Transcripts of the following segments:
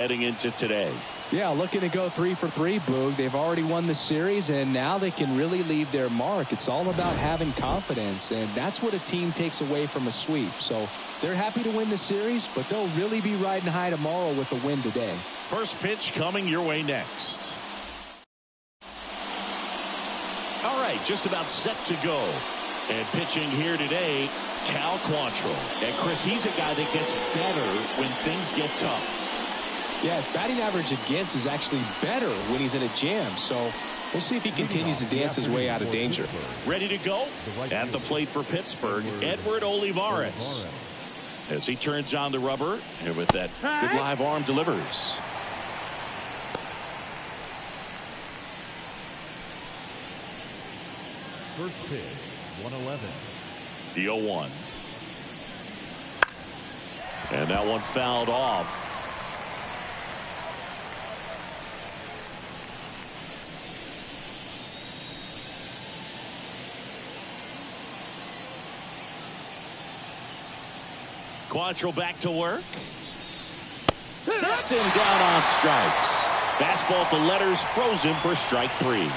heading into today. Yeah, looking to go 3 for 3, Boog. They've already won the series, and now they can really leave their mark. It's all about having confidence, and that's what a team takes away from a sweep. So they're happy to win the series, but they'll really be riding high tomorrow with the win today. First pitch coming your way next. All right, just about set to go. And pitching here today, Cal Quantrill. And Chris, he's a guy that gets better when things get tough. Yes, batting average against is actually better when he's in a jam. So we'll see if he continues to dance his way out of danger. Ready to go? At the plate for Pittsburgh, Edward Olivares. As he turns on the rubber, and with that good live arm delivers. First pitch, 111. The 0-1. And that one fouled off. Quantrill back to work. Sets him down on strikes. Fastball at the letters, frozen for strike 3.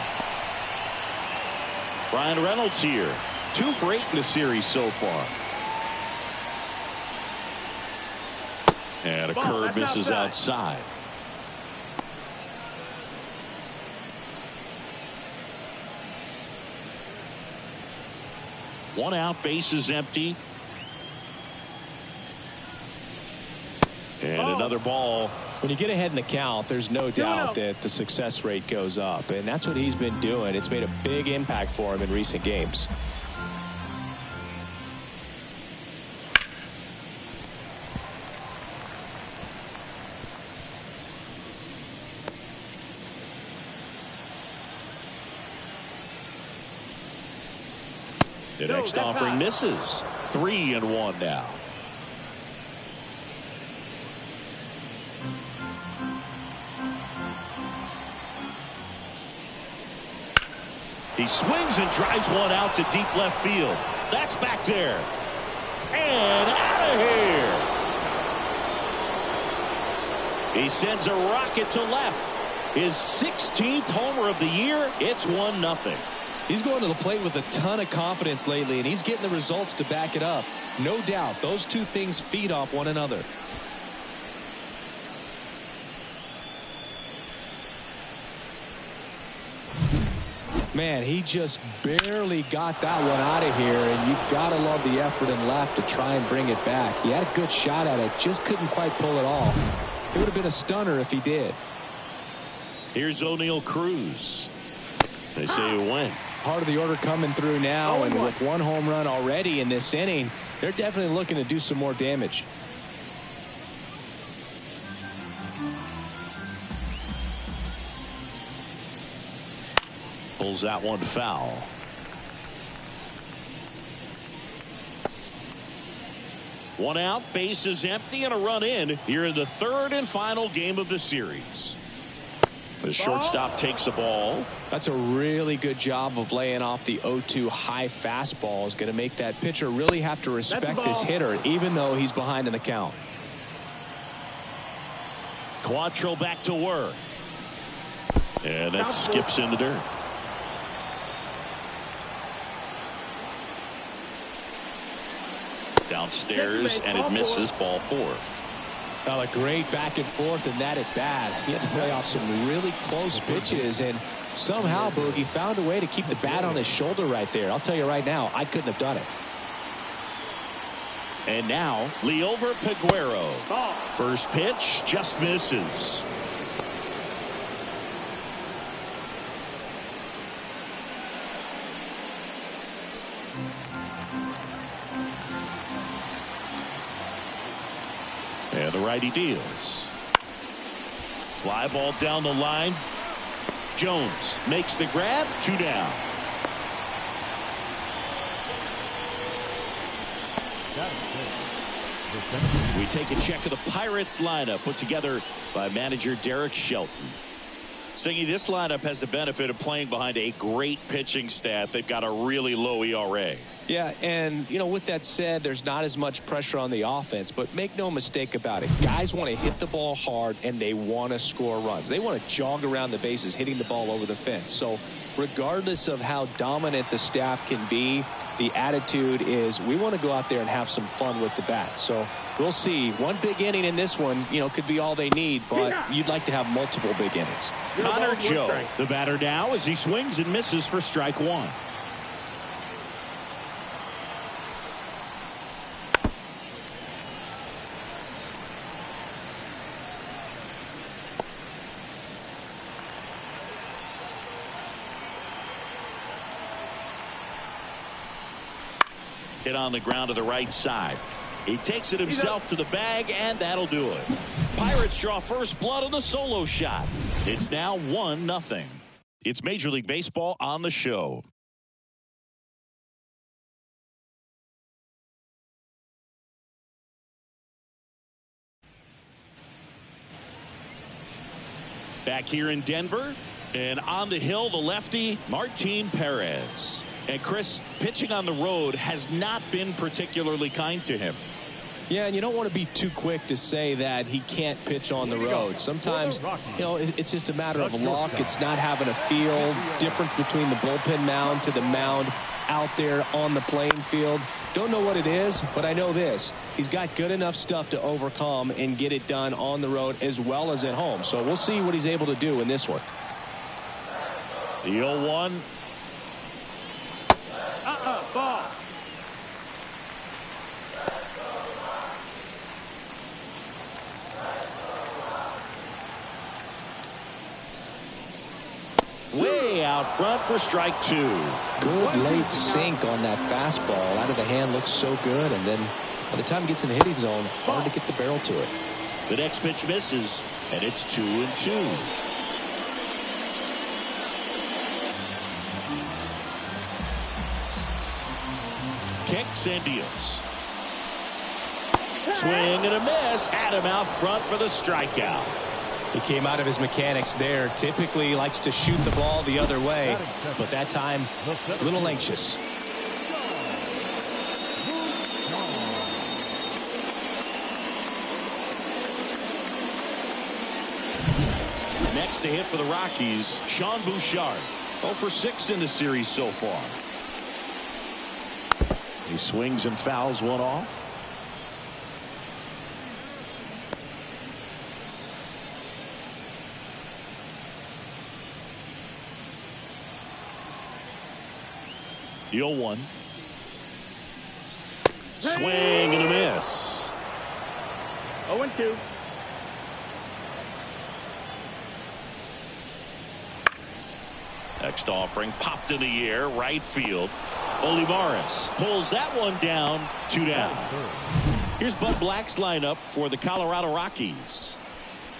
Brian Reynolds here. 2 for 8 in the series so far. And a curve misses outside. One out, bases empty. And another ball. When you get ahead in the count, there's no doubt that the success rate goes up. And that's what he's been doing. It's made a big impact for him in recent games. The next offering misses. 3-1 now. He swings and drives one out to deep left field. That's back there. And out of here. He sends a rocket to left. His 16th homer of the year. It's 1-0. He's going to the plate with a ton of confidence lately, and he's getting the results to back it up. No doubt, those two things feed off one another. Man, he just barely got that one out of here, and you've got to love the effort in left to try and bring it back. He had a good shot at it, just couldn't quite pull it off. It would have been a stunner if he did. Here's O'Neal Cruz. They say he went. Part of the order coming through now, and with 1 home run already in this inning, they're definitely looking to do some more damage. Pulls that one foul. One out, bases empty, and a run in here in the 3rd and final game of the series. The shortstop takes the ball. That's a really good job of laying off the 0-2 high fastball. Is going to make that pitcher really have to respect this hitter, even though he's behind in the count. Quantrill back to work. And that skips in the dirt. Downstairs, and it misses, ball 4. Well, a great back and forth in that at bat. He had to play off some really close pitches, and somehow, Boogie found a way to keep the bat on his shoulder right there. I'll tell you right now, I couldn't have done it. And now, Liover Peguero. First pitch just misses. And the righty deals. Fly ball down the line. Jones makes the grab. 2 down. We take a check of the Pirates lineup put together by manager Derek Shelton. Singy, this lineup has the benefit of playing behind a great pitching staff. They've got a really low ERA. Yeah, and, you know, with that said, there's not as much pressure on the offense, but make no mistake about it. Guys want to hit the ball hard, and they want to score runs. They want to jog around the bases, hitting the ball over the fence. So regardless of how dominant the staff can be, the attitude is we want to go out there and have some fun with the bat. So we'll see. One big inning in this one, you know, could be all they need, but you'd like to have multiple big innings. Connor Joe, the batter now, as he swings and misses for strike one. Hit on the ground to the right side. He takes it himself to the bag, and that'll do it. Pirates draw first blood on the solo shot. It's now 1-0. It's Major League Baseball on the show. Back here in Denver, and on the hill, the lefty, Martin Perez. And Chris, pitching on the road has not been particularly kind to him. Yeah, and you don't want to be too quick to say that he can't pitch on the road. Sometimes, you know, it's just a matter of luck. It's not having a feel. Difference between the bullpen mound to the mound out there on the playing field. Don't know what it is, but I know this. He's got good enough stuff to overcome and get it done on the road as well as at home. So we'll see what he's able to do in this one. The 0-1. Ball. Way out front for strike two. Good late sink on that fastball. Out of the hand, looks so good, and then by the time it gets in the hitting zone, hard to get the barrel to it. The next pitch misses, and it's 2-2. Kicks and deals. Swing and a miss. Had him out front for the strikeout. He came out of his mechanics there. Typically likes to shoot the ball the other way, but that time a little anxious. Next to hit for the Rockies, Sean Bouchard. 0 for 6 in the series so far. He swings and fouls one off. The 0-1. Swing and a miss. 0-2. Next offering popped in the air, right field. Olivares pulls that one down, 2 down. Here's Bud Black's lineup for the Colorado Rockies.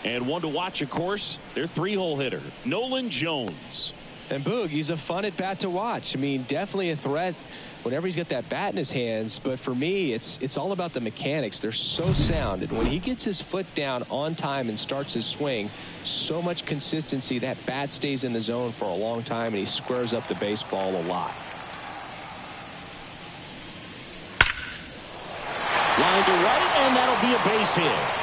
And one to watch, of course, their 3-hole hitter, Nolan Jones. And Boog, he's a fun at bat to watch. I mean, definitely a threat whenever he's got that bat in his hands. But for me, it's all about the mechanics. They're so sound. And when he gets his foot down on time and starts his swing, so much consistency, that bat stays in the zone for a long time, and he squares up the baseball a lot. Line to right, and that'll be a base hit.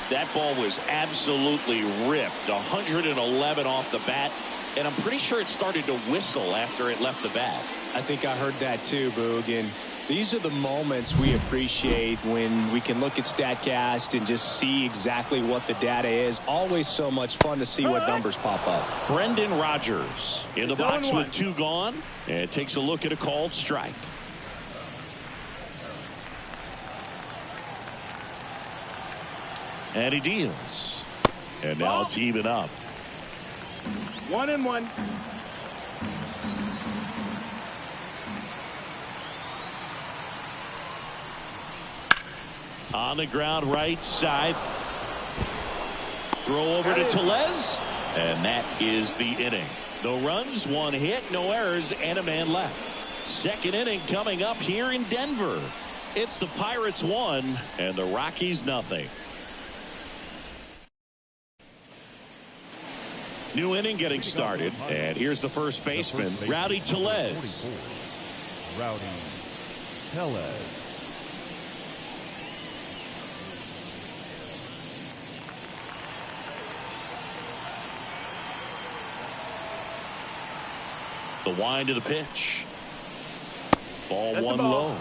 That ball was absolutely ripped. 111 off the bat, and I'm pretty sure it started to whistle after it left the bat. I think I heard that too, Boog. And these are the moments we appreciate when we can look at StatCast and just see exactly what the data is. Always so much fun to see what numbers pop up. Brendan Rodgers in the box with 2 gone, and takes a look at a called strike. And he deals. And now it's even up. 1-1. On the ground, right side. Throw over to Tellez. And that is the inning. No runs, 1 hit, no errors, and a man left. Second inning coming up here in Denver. It's the Pirates 1 and the Rockies nothing. New inning getting started. And here's the first baseman, Rowdy Tellez. Rowdy Tellez. The wind to the pitch. Ball That's one the ball. low.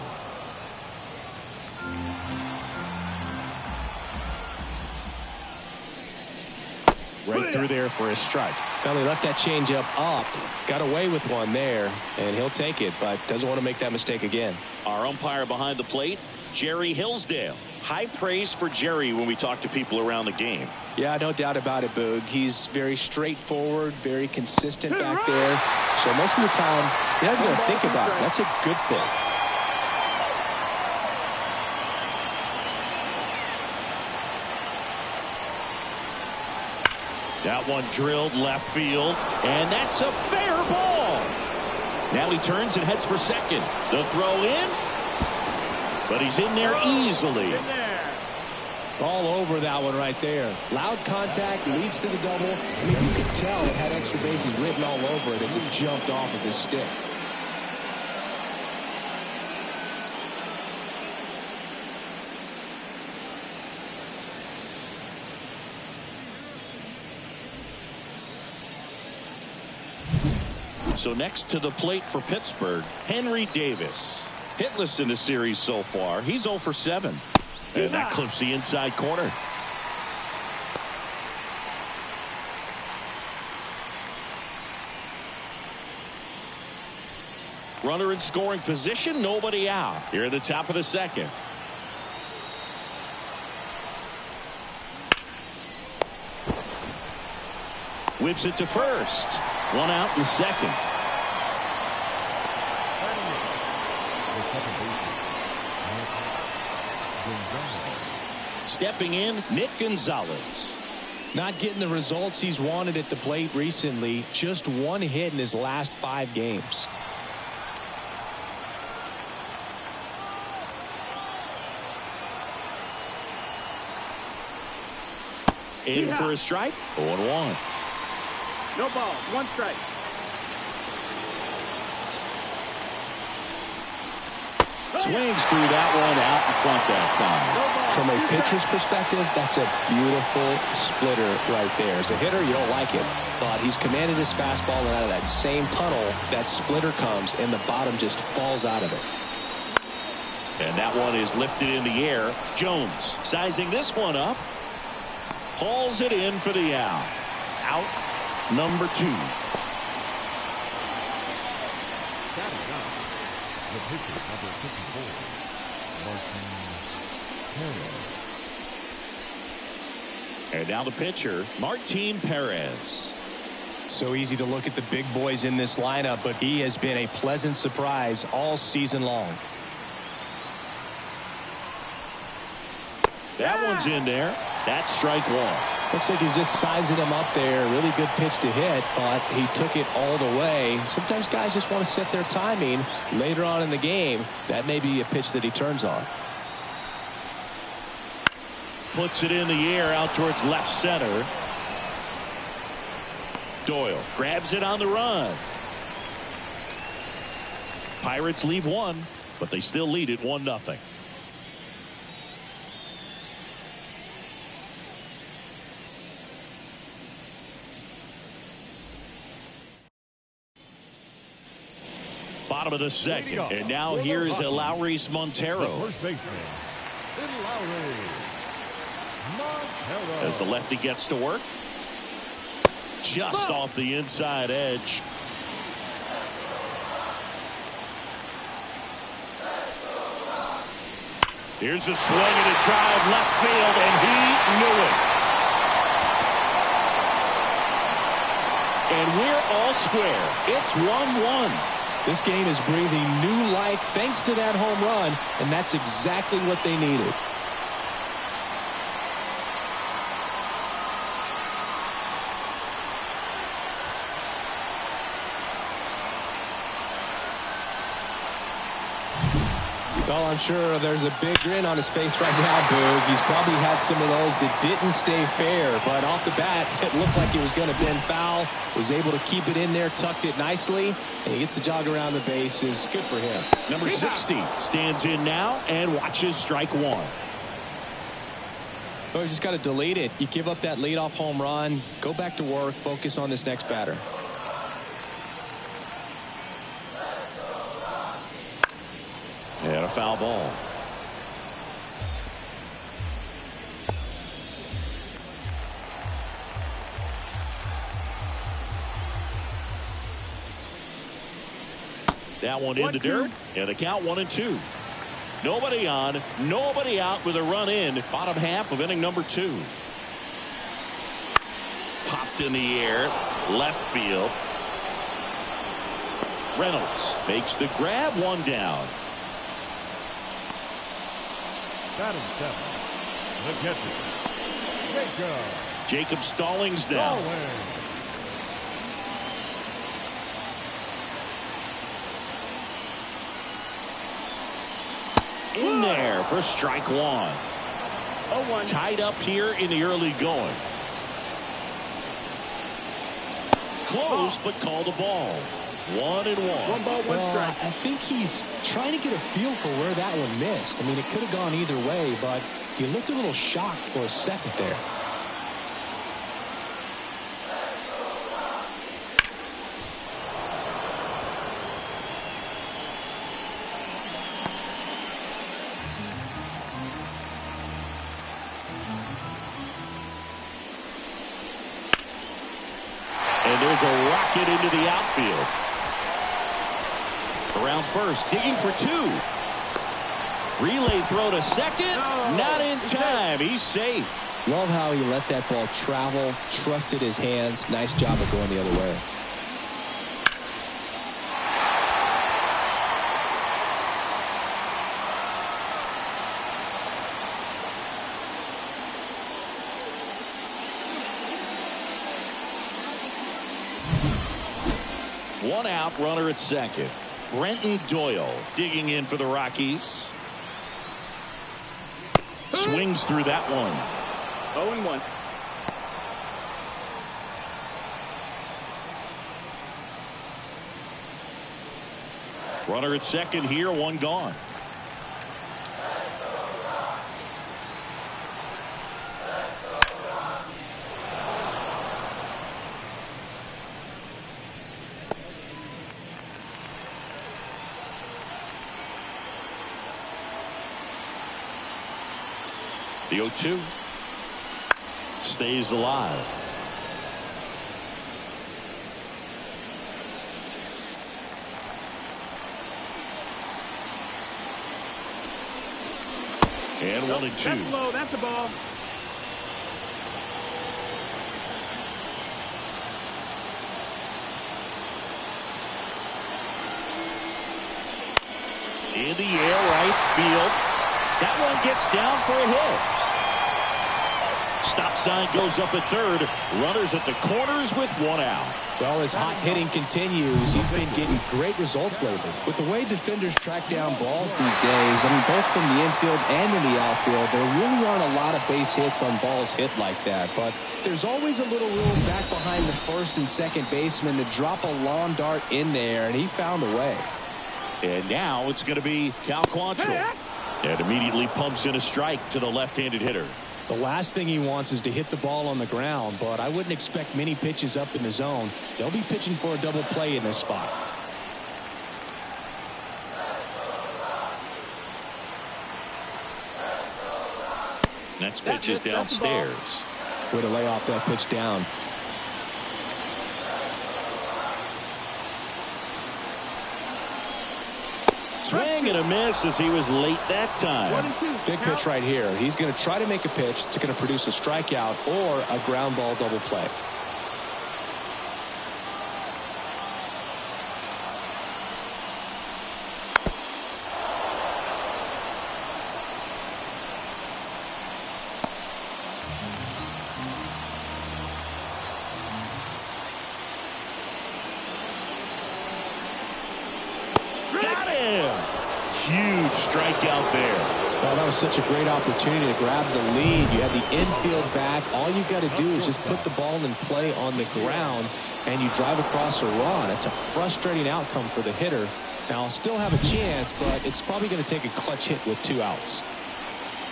Right through there for a strike. Well, he left that changeup up, got away with one there, and he'll take it, but doesn't want to make that mistake again. Our umpire behind the plate, Jerry Hillsdale. High praise for Jerry when we talk to people around the game. Yeah, no doubt about it, Boog. He's very straightforward, very consistent back there. So most of the time, he doesn't even think about it. That's a good thing. That one drilled left field, and that's a fair ball. Now he turns and heads for second. The throw in, but he's in there easily. In there. All over that one right there. Loud contact leads to the double. I mean, you could tell it had extra bases written all over it as it jumped off of his stick. So next to the plate for Pittsburgh, Henry Davis. Hitless in the series so far. He's 0 for 7. And that clips the inside corner. Runner in scoring position, nobody out. Here at the top of the second. Whips it to first. One out in second. Stepping in, Nick Gonzalez. Not getting the results he's wanted at the plate recently. Just one hit in his last 5 games. In for a strike. 0-1. No ball. 1 strike. Swings through that one out in front that time. From a pitcher's perspective, that's a beautiful splitter right there. As a hitter, you don't like it, but he's commanded his fastball, and out of that same tunnel, that splitter comes, and the bottom just falls out of it. And that one is lifted in the air. Jones sizing this one up. Hauls it in for the out. Out number 2. The pitcher, number 54, Martin Perez. And now the pitcher, Martin Perez. So easy to look at the big boys in this lineup, but he has been a pleasant surprise all season long. That one's in there. That's strike 1. Looks like he's just sizing him up there. Really good pitch to hit, but he took it all the way. Sometimes guys just want to set their timing later on in the game. That may be a pitch that he turns on. Puts it in the air out towards left center. Doyle grabs it on the run. Pirates leave 1, but they still lead it 1-0. Bottom of the second, and now here's Elauris Montero. First baseman, Elauris Montero. As the lefty gets to work. Just off the inside edge. Here's a swing and a drive left field, and he knew it. And we're all square. It's 1-1. This game is breathing new life thanks to that home run, and that's exactly what they needed. Well, I'm sure there's a big grin on his face right now, Boog. He's probably had some of those that didn't stay fair, but off the bat, it looked like it was going to bend foul. Was able to keep it in there, tucked it nicely, and he gets the jog around the bases. Good for him. Number 60 stands in now and watches strike one. Oh, you just got to delete it. You give up that leadoff home run, go back to work, focus on this next batter. And a foul ball. That one in the dirt, and the count 1-2. Nobody on, nobody out with a run in. Bottom half of inning number 2. Popped in the air, left field. Reynolds makes the grab, one down. Batting 7. The catcher, Jacob Stallings down. In there for strike one. 0-1. Tied up here in the early going. Close, but called a ball. 1-1. 1 ball, 1 Well, strike. I think he's trying to get a feel for where that one missed. I mean, it could have gone either way, but he looked a little shocked for a second there. And there's a rocket into the outfield. Around first, digging for 2. Relay throw to second. Not in time. He's safe. Love how he let that ball travel, trusted his hands. Nice job of going the other way. One out, runner at second. Brenton Doyle digging in for the Rockies. Swings through that one. 0-1. Runner at second here, one gone. The 0-2 stays alive. And 1-2. That's low. That's a ball. In the air, right field. That one gets down for a hit. Stop sign goes up at third. Runners at the corners with one out. Well, as hot hitting continues, he's been getting great results lately. With the way defenders track down balls these days, I mean, both from the infield and in the outfield, there really aren't a lot of base hits on balls hit like that. But there's always a little room back behind the first and second baseman to drop a lawn dart in there, and he found a way. And now it's going to be Cal Quantrill. And immediately pumps in a strike to the left-handed hitter. The last thing he wants is to hit the ball on the ground, but I wouldn't expect many pitches up in the zone. They'll be pitching for a double play in this spot. Next pitch is downstairs. Way to lay off that pitch down. Swing and a miss as he was late that time. 1-2. Big pitch right here. He's going to try to make a pitch that's going to produce a strikeout or a ground ball double play. huge strikeout there. Well, that was such a great opportunity to grab the lead. You have the infield back. All you've got to do is just put the ball in play on the ground, and you drive across a run. It's a frustrating outcome for the hitter. Now, I'll still have a chance, but it's probably going to take a clutch hit with 2 outs.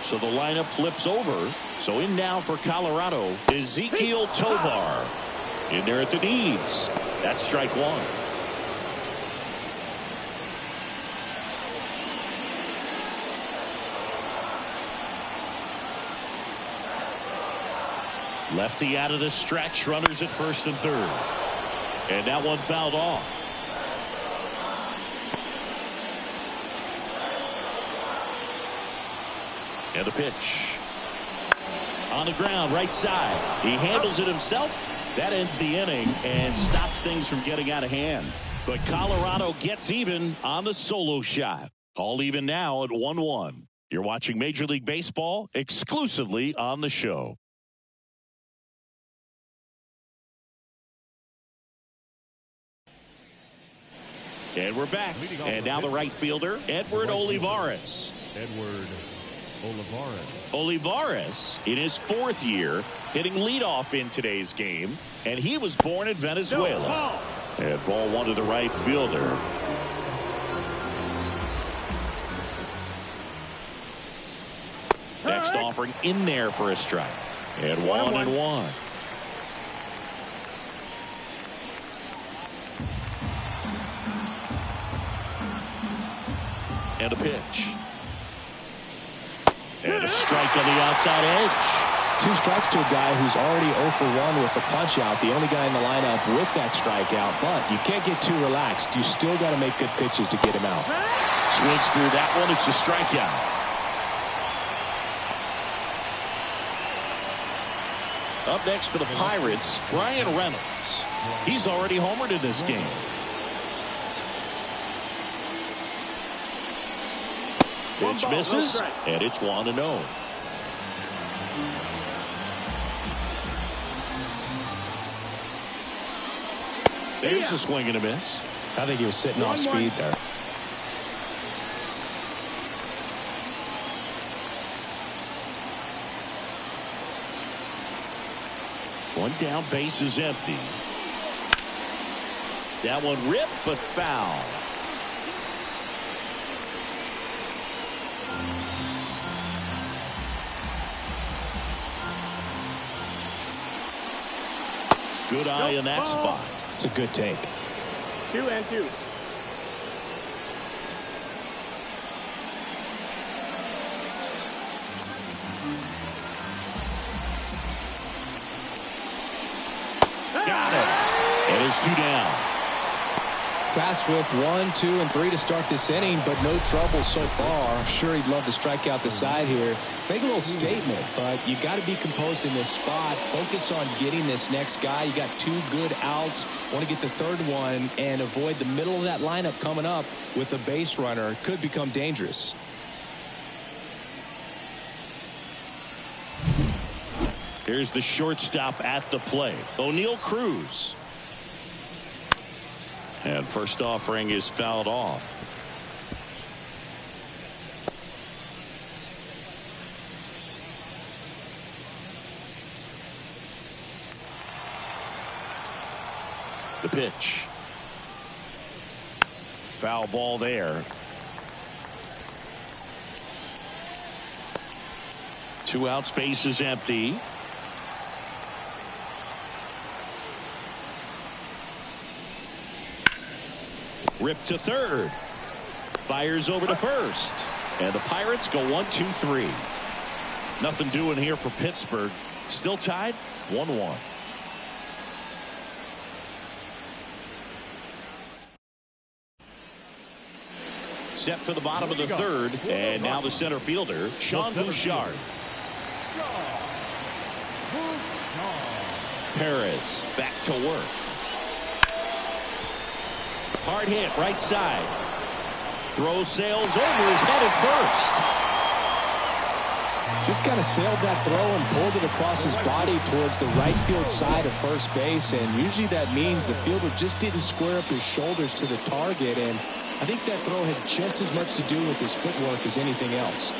So the lineup flips over. So in now for Colorado, Ezequiel Tovar. In there at the knees. That's strike 1. Lefty out of the stretch. Runners at first and third. And that one fouled off. And the pitch. On the ground, right side. He handles it himself. That ends the inning and stops things from getting out of hand. But Colorado gets even on the solo shot. All even now at 1-1. You're watching Major League Baseball exclusively on the show. And we're back. And now the right fielder, Edward Olivares. Edward Olivares. Olivares, in his 4th year, hitting leadoff in today's game. And he was born in Venezuela. And ball 1 to the right fielder. Next offering in there for a strike. And 1-1. And a pitch. And a strike on the outside edge. 2 strikes to a guy who's already 0 for 1 with the punch out. The only guy in the lineup with that strikeout. But you can't get too relaxed. You still got to make good pitches to get him out. Swings through that one. It's a strikeout. Up next for the Pirates, Brian Reynolds. He's already homered in this game. Pitch misses, and it's 1-0. There's a swing and a miss. I think he was sitting off speed there. One down, base is empty. That one ripped, but foul. Good eye in that spot. It's a good take. 2-2. Got it. And it's 2 down. Tasked with 1, 2, and 3 to start this inning, but no trouble so far. I'm sure he'd love to strike out the side here. Make a little statement, but you got to be composed in this spot. Focus on getting this next guy. You got 2 good outs. Want to get the 3rd one and avoid the middle of that lineup coming up with a base runner. It could become dangerous. Here's the shortstop at the plate, O'Neal Cruz. And first offering is fouled off. The pitch. Foul ball there. 2 outs, base is empty. Ripped to 3rd. Fires over to 1st. And the Pirates go 1-2-3. Nothing doing here for Pittsburgh. Still tied 1-1. Set for the bottom of the 3rd. And now the center fielder, Sean Bouchard. Perez back to work. Hard hit, right side. Throw sails over his head at first. Just kind of sailed that throw and pulled it across his body towards the right field side of first base. And usually that means the fielder just didn't square up his shoulders to the target. And I think that throw had just as much to do with his footwork as anything else.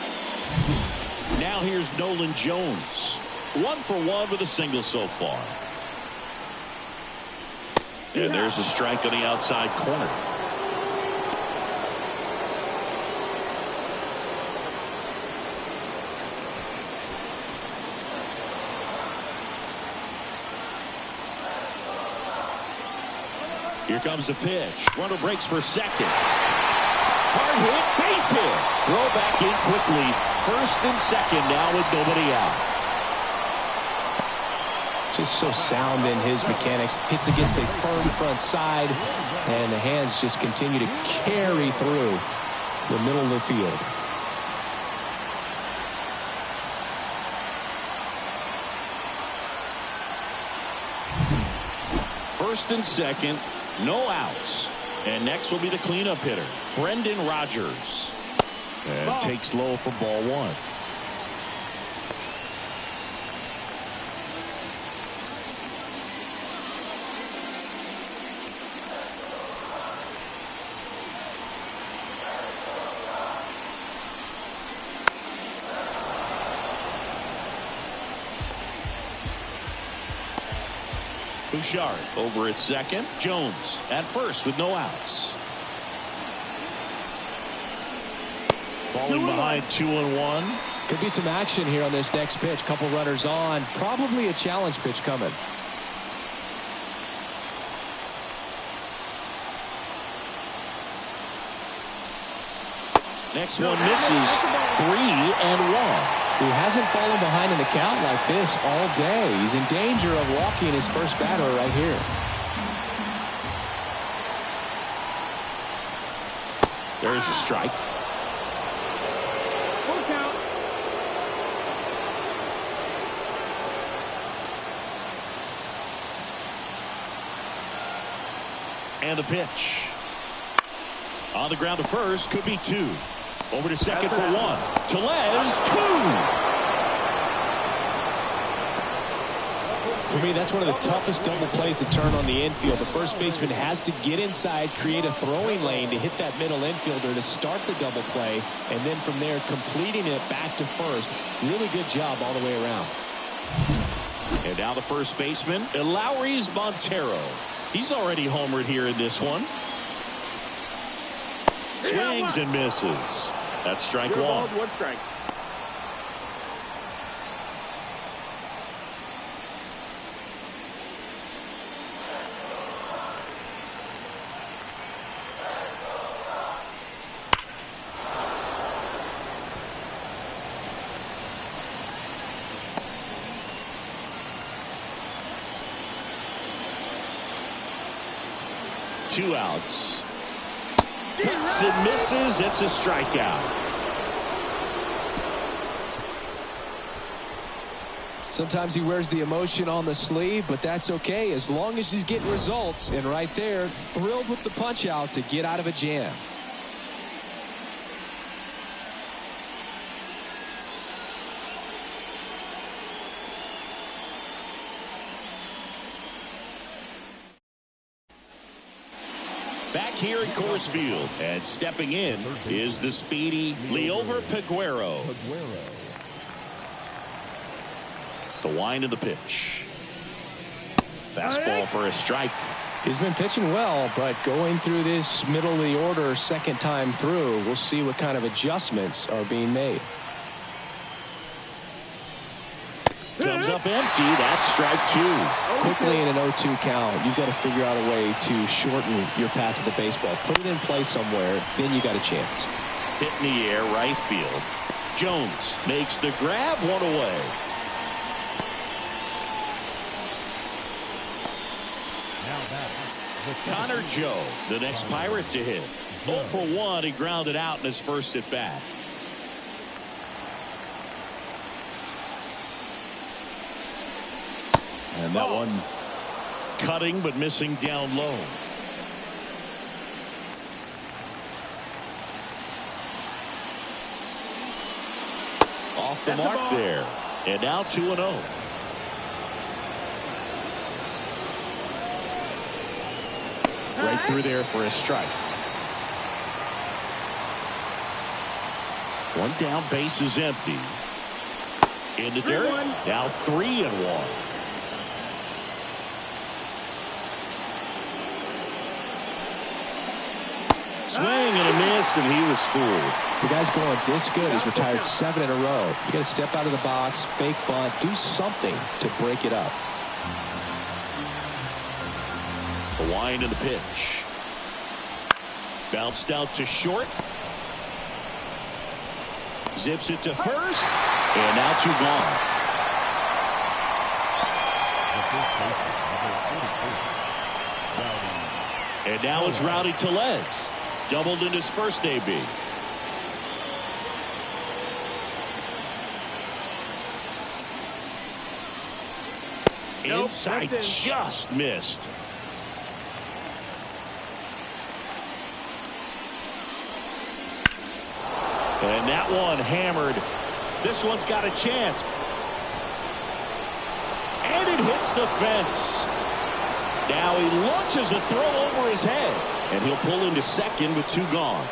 Now here's Nolan Jones. 1 for 1 with a single so far. And there's a strike on the outside corner. Here comes the pitch. Runner breaks for second. Hard hit, base hit. Throw back in quickly. First and second now with nobody out. Just so sound in his mechanics. Hits against a firm front side, and the hands just continue to carry through the middle of the field. First and second, no outs. And next will be the cleanup hitter, Brendan Rodgers. And takes low for ball 1. Bouchard over at second. Jones at first with no outs. Falling behind 2-1. Could be some action here on this next pitch. Couple runners on. Probably a challenge pitch coming. Next one misses. 3-1. He hasn't fallen behind in the count like this all day. He's in danger of walking his first batter right here. There's a strike. Full count. And a pitch. On the ground to first, could be 2. Over to second for 1. Tellez, 2. For me, that's one of the toughest double plays to turn on the infield. The first baseman has to get inside, create a throwing lane to hit that middle infielder to start the double play, and then from there completing it back to first. Really good job all the way around. And now the first baseman, Eleuris Montero. He's already homered here in this one. Swings and misses. That's strike 1. 1 strike. Two outs. Cuts and misses. It's a strikeout. Sometimes he wears the emotion on the sleeve, but that's okay as long as he's getting results. And right there, thrilled with the punch out to get out of a jam. Back here at Coors Field, and stepping in is the speedy Liover Peguero. The wind of the pitch. Fastball for a strike. He's been pitching well, but going through this middle of the order second time through, we'll see what kind of adjustments are being made. Comes up empty. That's strike 2. Quickly in an 0-2 count, you've got to figure out a way to shorten your path to the baseball. Put it in play somewhere, then you got a chance. Hit in the air, right field. Jones makes the grab, 1 away. Connor Joe, the next Pirate to hit. 0 for 1, he grounded out in his first at bat. And that one cutting but missing down low. Off the mark there. And now 2-0. Right through there for a strike. One down, base is empty. In the dirt. Now 3-1. Swing and a miss, and he was fooled. The guy's going this good. He's retired 7 in a row. You got to step out of the box, fake bunt, do something to break it up. The wind and the pitch. Bounced out to short. Zips it to first. And now 2 gone. And now it's Rowdy Tellez. Doubled in his first AB. Inside, just missed. And that one hammered. This one's got a chance. And it hits the fence. Now he launches a throw over his head. And he'll pull into second with 2 gone.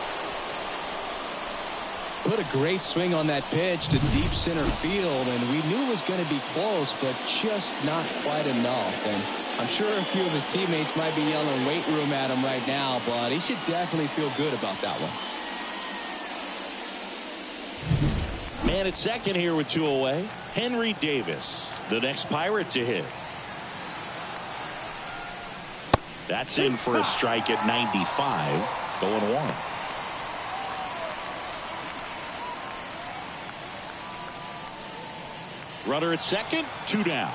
Put a great swing on that pitch to deep center field, and we knew it was going to be close, but just not quite enough. And I'm sure a few of his teammates might be yelling weight room at him right now, but he should definitely feel good about that one. Man at second here with 2 away. Henry Davis, the next Pirate to hit. That's in for a strike at 95. Going 1. Runner at second, 2 down.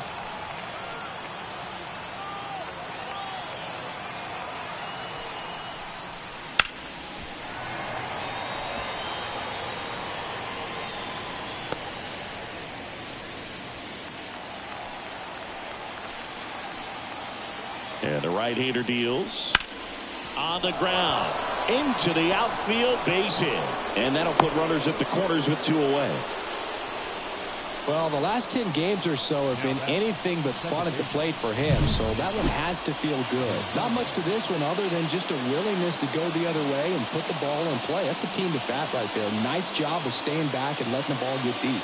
And the right-hander deals on the ground into the outfield, base hit, and that'll put runners at the corners with 2 away. Well, the last 10 games or so have been anything but fun at the plate for him, so that one has to feel good. Not much to this one other than just a willingness to go the other way and put the ball in play. That's a team to bat right there. Nice job of staying back and letting the ball get deep.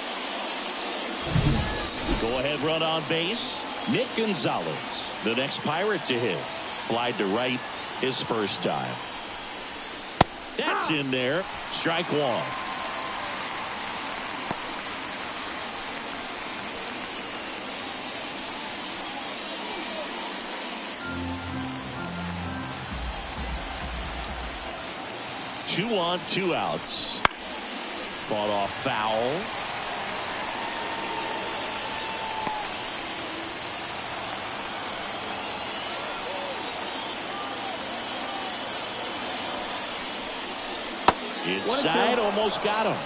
Go ahead run on base. Nick Gonzalez, the next Pirate to hit. Flied to right his first time. That's in there. Strike 1. Two on, 2 outs. Fought off foul. Inside, almost got him.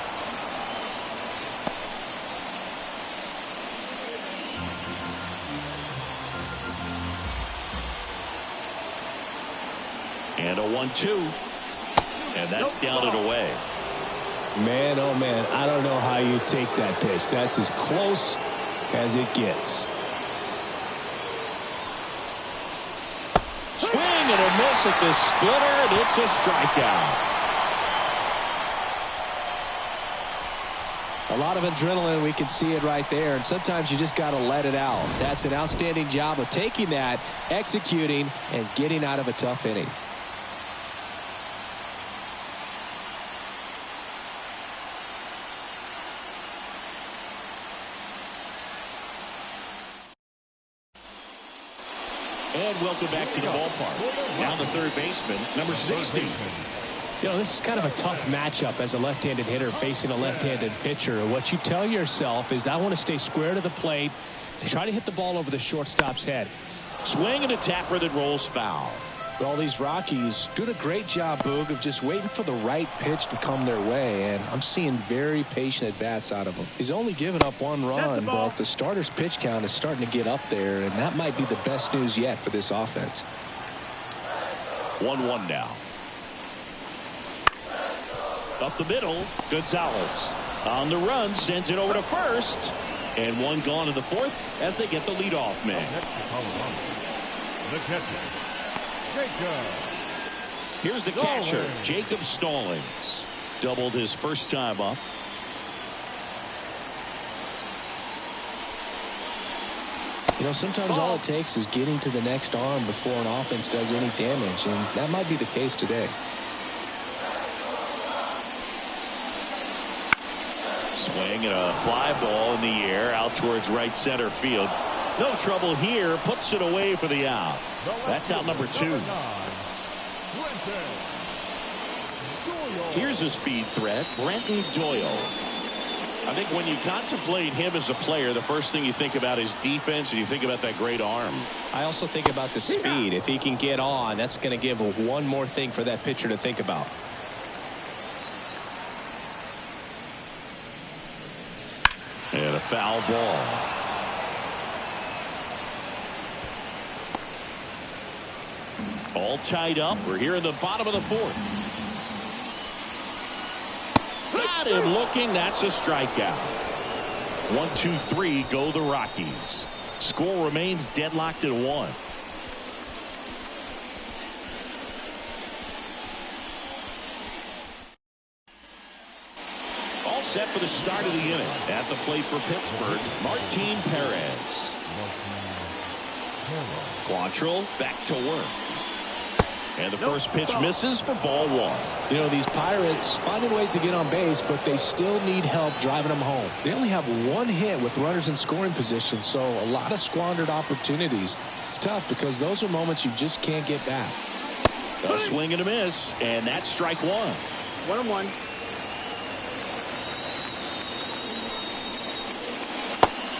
And a 1-2. And that's down and away. Man, oh man, I don't know how you take that pitch. That's as close as it gets. Swing and a miss at the splitter, and it's a strikeout. A lot of adrenaline, we can see it right there, and sometimes you just got to let it out. That's an outstanding job of taking that, executing, and getting out of a tough inning. And welcome back to the ballpark. Now the third baseman, number 60. You know, this is kind of a tough matchup as a left-handed hitter facing a left-handed pitcher. What you tell yourself is I want to stay square to the plate, try to hit the ball over the shortstop's head. Swing and a tapper that rolls foul. But all these Rockies doing a great job, Boog, of just waiting for the right pitch to come their way, and I'm seeing very patient at-bats out of him. He's only given up 1 run, but the starter's pitch count is starting to get up there, and that might be the best news yet for this offense. 1-1 now. Up the middle, Gonzalez on the run, sends it over to first, and 1 gone in the 4th as they get the leadoff man. The catcher, Jacob. Here's the catcher, Jacob Stallings. Doubled his first time up. You know, sometimes all it takes is getting to the next arm before an offense does any damage, and that might be the case today. Swing and a fly ball in the air out towards right center field. No trouble here. Puts it away for the out. That's out number 2. Here's a speed threat, Brenton Doyle. I think when you contemplate him as a player, the first thing you think about is defense, and you think about that great arm. I also think about the speed. If he can get on, that's going to give one more thing for that pitcher to think about. And a foul ball. All tied up. We're here in the bottom of the 4th. Got him looking. That's a strikeout. 1, 2, 3 go the Rockies. Score remains deadlocked at 1. All set for the start of the inning. At the plate for Pittsburgh, Martin Perez. Quantrill back to work. And the first pitch misses for ball 1. You know, these Pirates finding ways to get on base, but they still need help driving them home. They only have 1 hit with runners in scoring position, so a lot of squandered opportunities. It's tough because those are moments you just can't get back. A swing and a miss, and that's strike 1. 1-1.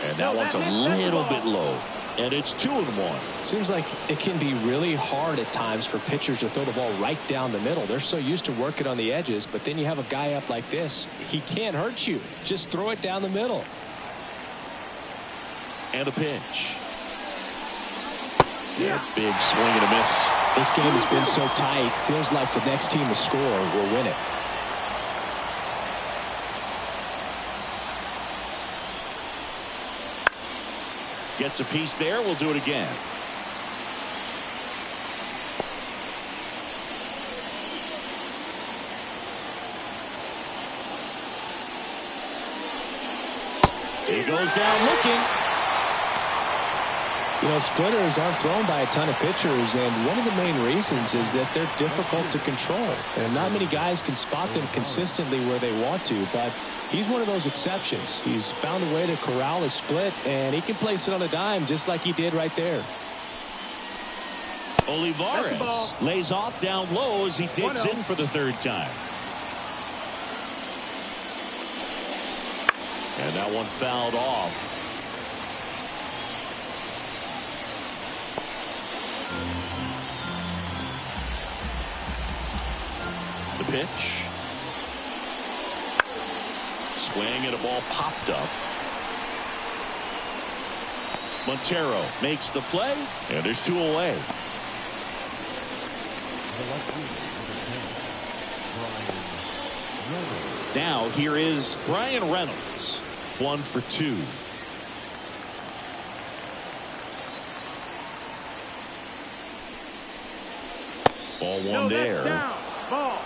And that one's a little bit low. And it's 2-1. Seems like it can be really hard at times for pitchers to throw the ball right down the middle. They're so used to working on the edges, but then you have a guy up like this. He can't hurt you. Just throw it down the middle. And a pitch. Yeah. Big swing and a miss. This game has been so tight. Feels like the next team to score will win it. Gets a piece there. We'll do it again. He goes down looking. You know, splitters aren't thrown by a ton of pitchers, and one of the main reasons is that they're difficult to control. And not many guys can spot them consistently where they want to, but he's one of those exceptions. He's found a way to corral his split, and he can place it on a dime just like he did right there. Olivares lays off down low as he digs in for the 3rd time. And that one fouled off. The pitch. Swing and a ball popped up. Montero makes the play, and there's 2 away. Now here is Brian Reynolds. 1 for 2. Ball 1 there. Down. Ball.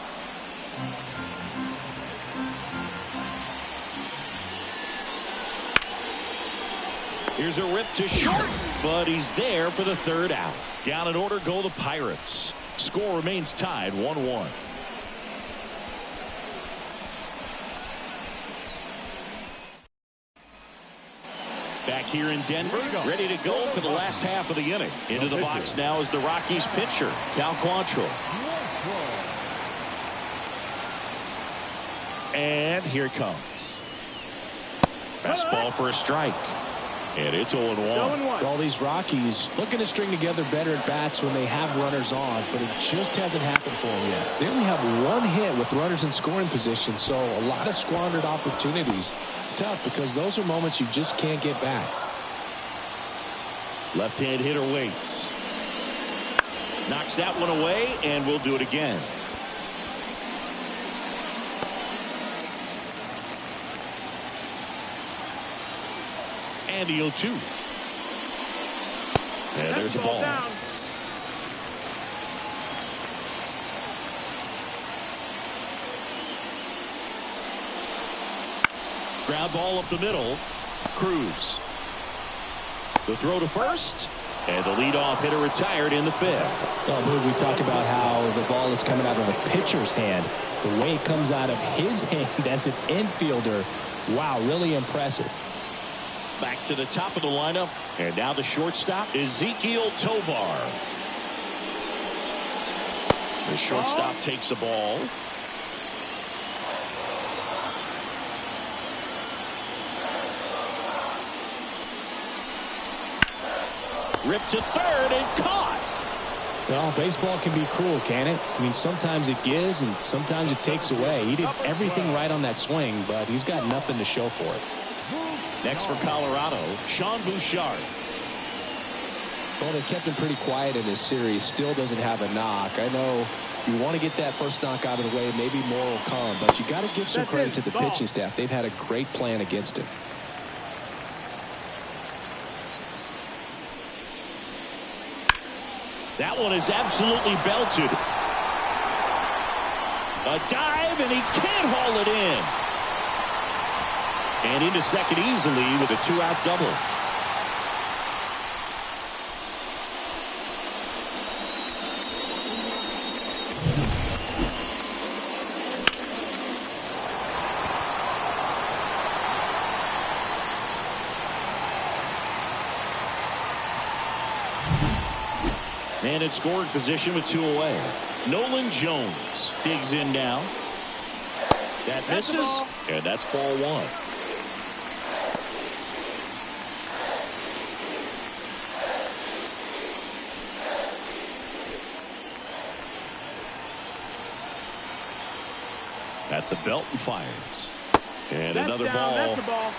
Here's a rip to short, but he's there for the 3rd out. Down in order go the Pirates. Score remains tied 1-1. Back here in Denver, ready to go for the last half of the inning. Into the box now is the Rockies pitcher, Cal Quantrill. And here it comes. Fastball for a strike. And it's 0-1. All these Rockies looking to string together better at bats when they have runners on, but it just hasn't happened for them yet. They only have 1 hit with runners in scoring position, so a lot of squandered opportunities. It's tough because those are moments you just can't get back. Left-hand hitter waits. Knocks that one away, and we'll do it again. And the 0-2. And there's a ball. Down. Ground ball up the middle. Cruz. The throw to first. And the leadoff hitter retired in the fifth. Well, we talk about how the ball is coming out of the pitcher's hand. The way it comes out of his hand as an infielder. Wow, really impressive. Back to the top of the lineup. And now the shortstop, Ezekiel Tovar. The shortstop takes the ball. Ripped to third and caught. Well, baseball can be cruel, can it? I mean, sometimes it gives and sometimes it takes away. He did everything right on that swing, but he's got nothing to show for it. Next for Colorado, Sean Bouchard. Well, they kept him pretty quiet in this series. Still doesn't have a knock. I know you want to get that first knock out of the way. Maybe more will come, but you got to give some credit to the pitching staff. They've had a great plan against him. That one is absolutely belted. A dive, and he can't haul it in. And into second easily with a two-out double. And in scoring position with two away. Nolan Jones digs in now. That misses, and that's ball one. At the belt and fires. And That's another down, ball. that's the ball.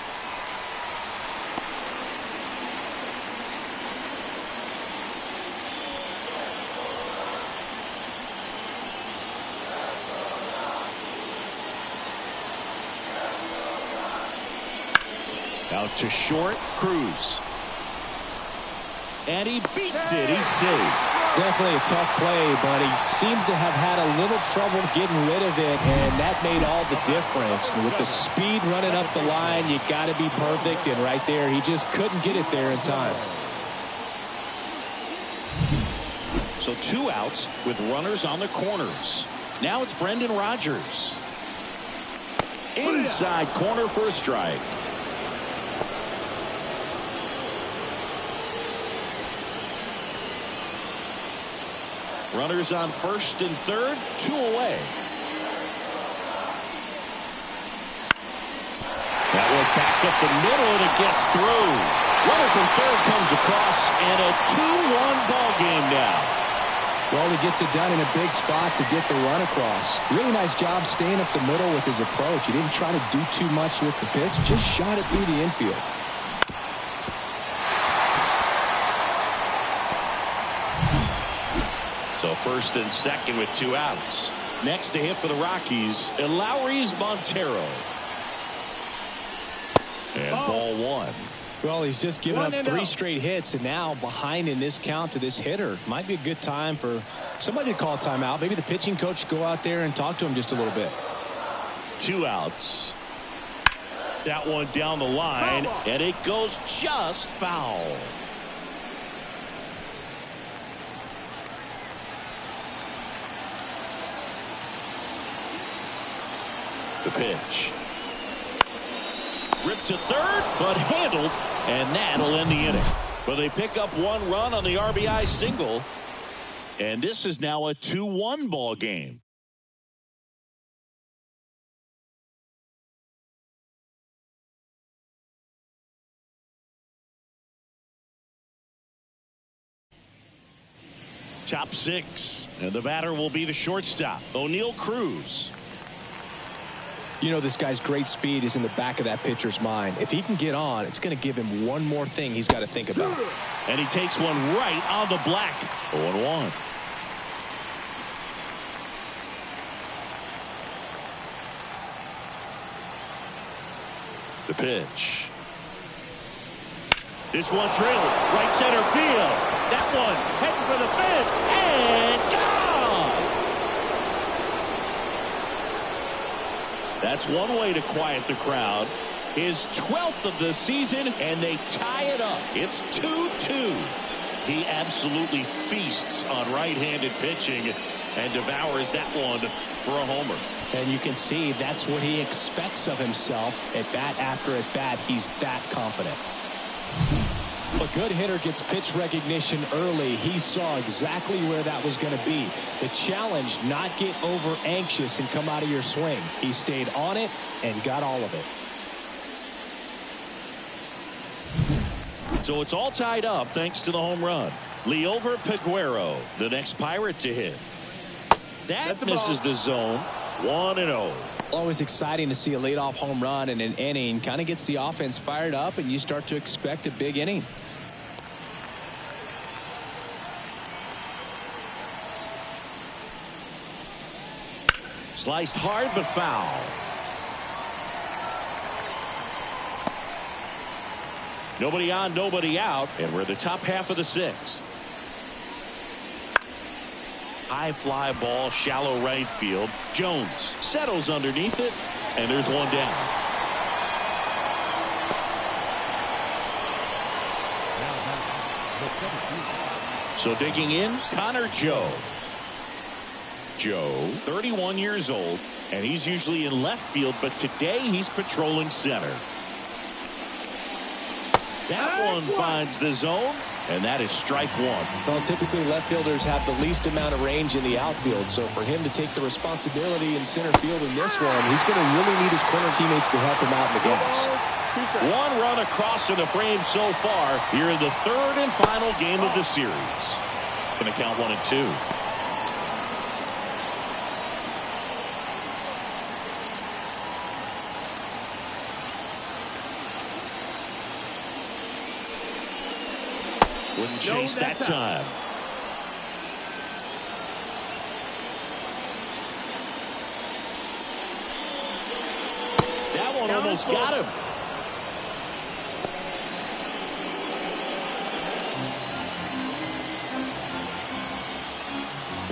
Out to short, Cruz. And he beats it. He's safe. Definitely a tough play, but he seems to have had a little trouble getting rid of it, and that made all the difference. And with the speed running up the line, you got to be perfect, and right there, he just couldn't get it there in time. So two outs with runners on the corners. Now it's Brendan Rodgers. Inside corner for a strike. Runners on first and third, two away. That was back up the middle, and it gets through. Runner from third comes across, and a 2-1 ball game now. Well, he gets it done in a big spot to get the run across. Really nice job staying up the middle with his approach. He didn't try to do too much with the pitch, just shot it through the infield. So first and second with two outs. Next to hit for the Rockies, Eleuris Montero. And ball one. Well, he's just given up 3 straight hits, and now behind in this count to this hitter. Might be a good time for somebody to call timeout. Maybe the pitching coach go out there and talk to him just a little bit. Two outs. That one down the line, and it goes just foul. The pitch. Ripped to third, but handled, and that'll end the inning. Well, they pick up 1 run on the RBI single, and this is now a 2-1 ball game. Top 6, and the batter will be the shortstop, O'Neal Cruz. You know, this guy's great speed is in the back of that pitcher's mind. If he can get on, it's going to give him one more thing he's got to think about. And he takes one right on the black. 0-1. The pitch. This one drilled right center field. That one heading for the fence and gone. That's one way to quiet the crowd. his 12th of the season, and they tie it up. It's 2-2. He absolutely feasts on right-handed pitching and devours that one for a homer. And you can see that's what he expects of himself. At bat after at bat, he's that confident. A good hitter gets pitch recognition early. He saw exactly where that was going to be. The challenge, not get over anxious and come out of your swing. He stayed on it and got all of it. So it's all tied up thanks to the home run. Liover Peguero, the next Pirate to hit. That misses the zone. 1-0. Always exciting to see a leadoff home run in an inning. Kind of gets the offense fired up, and you start to expect a big inning. Sliced hard but foul. Nobody on, nobody out, and we're the top half of the sixth. High fly ball, shallow right field. Jones settles underneath it, and there's one down. So digging in, Connor Joe. Joe, 31 years old, and he's usually in left field, but today he's patrolling center. That one finds the zone, and that is strike one. Well, typically left fielders have the least amount of range in the outfield, so for him to take the responsibility in center field in this one, he's going to really need his corner teammates to help him out in the gaps. One run across in the frame so far here in the third and final game of the series. Going to count 1-2. Wouldn't chase that time. That one almost got him.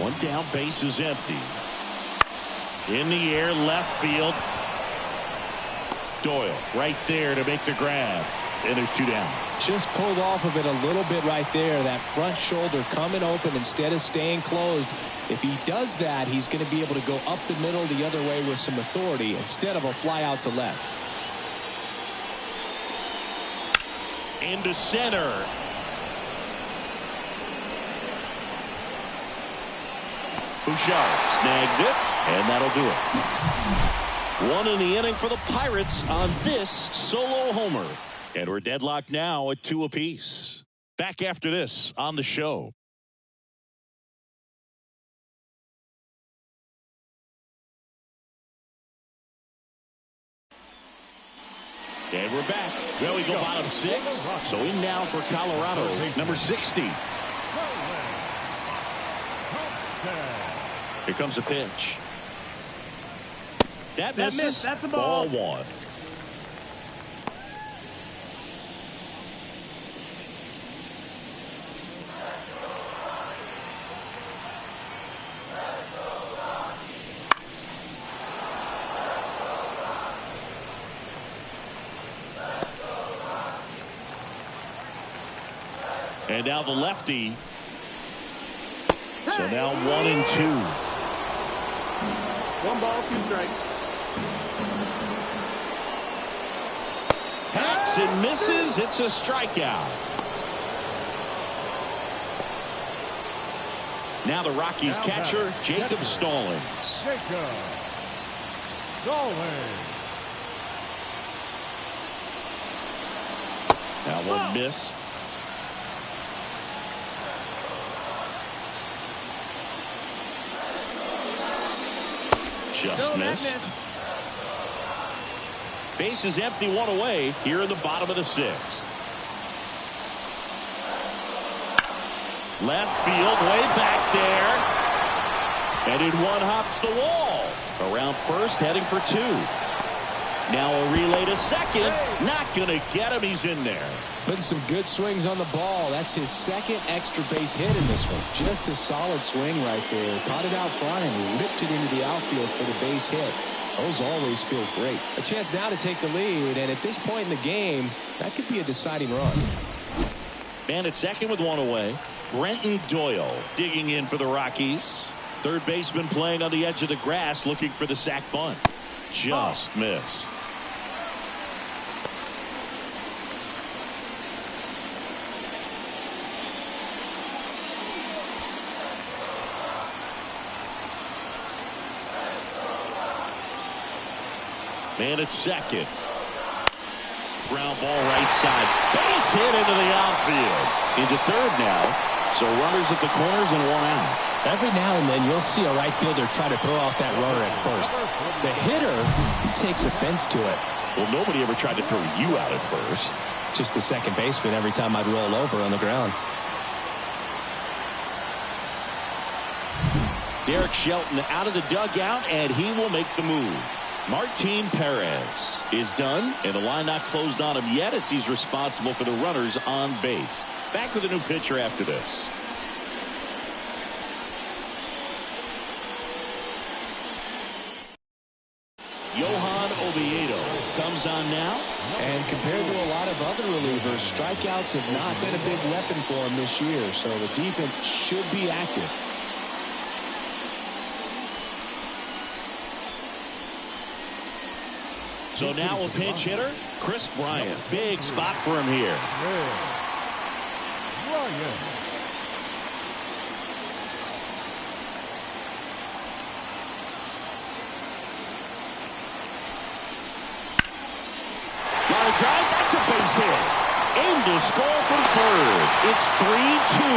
One down, base is empty. In the air, left field. Doyle right there to make the grab. And there's two down. Just pulled off of it a little bit right there. That front shoulder coming open instead of staying closed. If he does that, he's going to be able to go up the middle the other way with some authority instead of a fly out to left. Into center. Bouchard snags it, and that'll do it. One in the inning for the Pirates on this solo homer. And we're deadlocked now at 2 apiece. Back after this on the show. And we're back. Well, we go bottom 6. So in now for Colorado, number 60. Here comes a pitch. That misses. That's a ball ball. 1. And now the lefty. So now 1-2. 1 ball, 2 strikes. Hacks and misses. It's a strikeout. Now the Rockies catcher, Jacob Stallings. Jacob Stallings. That one missed. Just missed. Base is empty, 1 away here in the bottom of the 6th. Left field, way back there. And in one hops the wall. Around first, heading for 2. Now a relay to second. Not going to get him. He's in there. Putting some good swings on the ball. That's his second extra base hit in this one. Just a solid swing right there. Caught it out front and ripped it into the outfield for the base hit. Those always feel great. A chance now to take the lead, and at this point in the game, that could be a deciding run. Man at second with one away. Brenton Doyle digging in for the Rockies. Third baseman playing on the edge of the grass looking for the sac bunt. Just missed. Man at second. Ground ball right side. Base hit into the outfield. Into third now. So runners at the corners and one out. Every now and then you'll see a right fielder try to throw off that runner at first. The hitter takes offense to it. Well, nobody ever tried to throw you out at first. Just the second baseman every time I'd roll over on the ground. Derek Shelton out of the dugout, and he will make the move. Martin Perez is done, and the line not closed on him yet as he's responsible for the runners on base. Back with a new pitcher after this. Johan Oviedo comes on now. And compared to a lot of other relievers, strikeouts have not been a big weapon for him this year, so the defense should be active. So now a pinch hitter, Chris Bryant. Big spot for him here. Line drive, that's a base hit. Aimed to score from third. It's 3-2.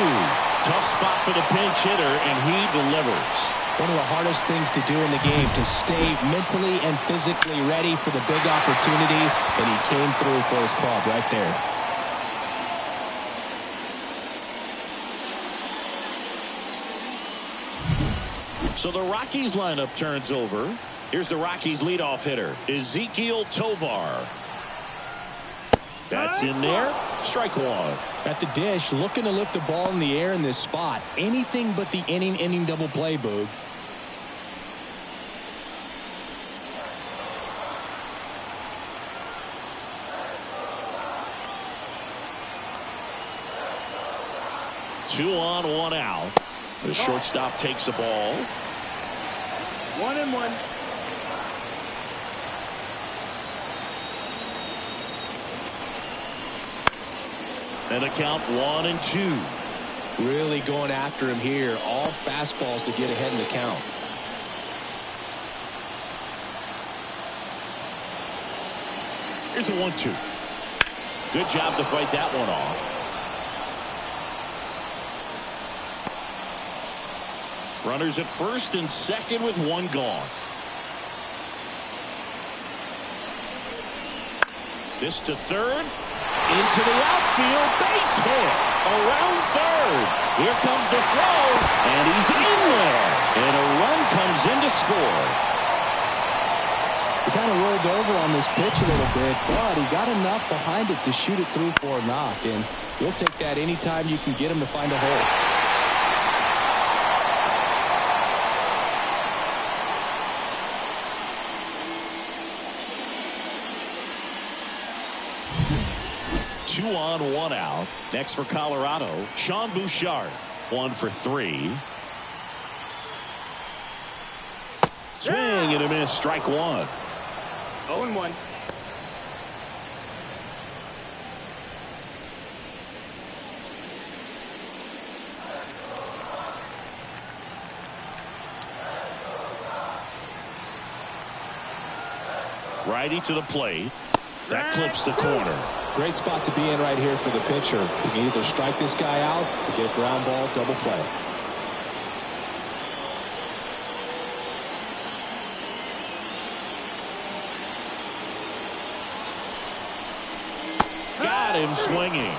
Tough spot for the pinch hitter, and he delivers. One of the hardest things to do in the game, to stay mentally and physically ready for the big opportunity, and he came through for his club right there. So the Rockies lineup turns over. Here's the Rockies leadoff hitter, Ezekiel Tovar. That's in there. Strike one. At the dish, looking to lift the ball in the air in this spot. Anything but the inning double play, Boog. Two on, one out. The shortstop takes the ball. 1-1. And a count 1-2. Really going after him here. All fastballs to get ahead in the count. Here's a 1-2. Good job to fight that one off. Runners at first and second with one gone. This to third. Into the outfield. Base hit. Around third. Here comes the throw. And he's in there. And a run comes in to score. He kind of rolled over on this pitch a little bit, but he got enough behind it to shoot it through for a knock. And you'll take that anytime you can get him to find a hole. Two on, one out. Next for Colorado, Sean Bouchard. 1 for 3. Swing and a miss. Strike one. 0-1. Righty to the plate. That clips the corner. Great spot to be in right here for the pitcher. You can either strike this guy out or get a ground ball, double play. Got him swinging.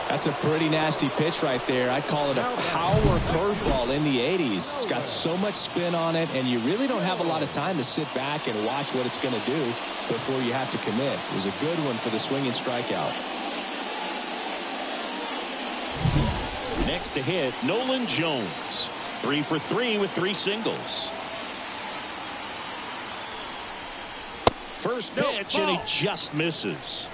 That's a pretty nasty pitch right there. I'd call it a power curveball in the 80s. It's got so much spin on it, and you really don't have a lot of time to sit back and watch what it's going to do before you have to commit. It was a good one for the swinging strikeout. Next to hit, Nolan Jones. 3 for 3 with 3 singles. First pitch, and he just misses.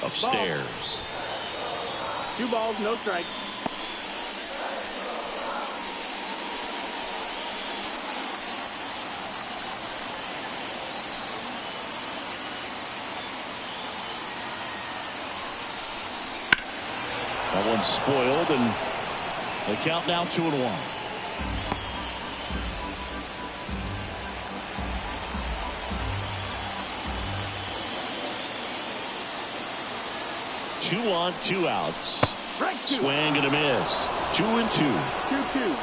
Upstairs. 2 balls, no strike. That one's spoiled, and the count now 2-1. Two on, 2 outs. Swing and a miss. 2-2. 2-2.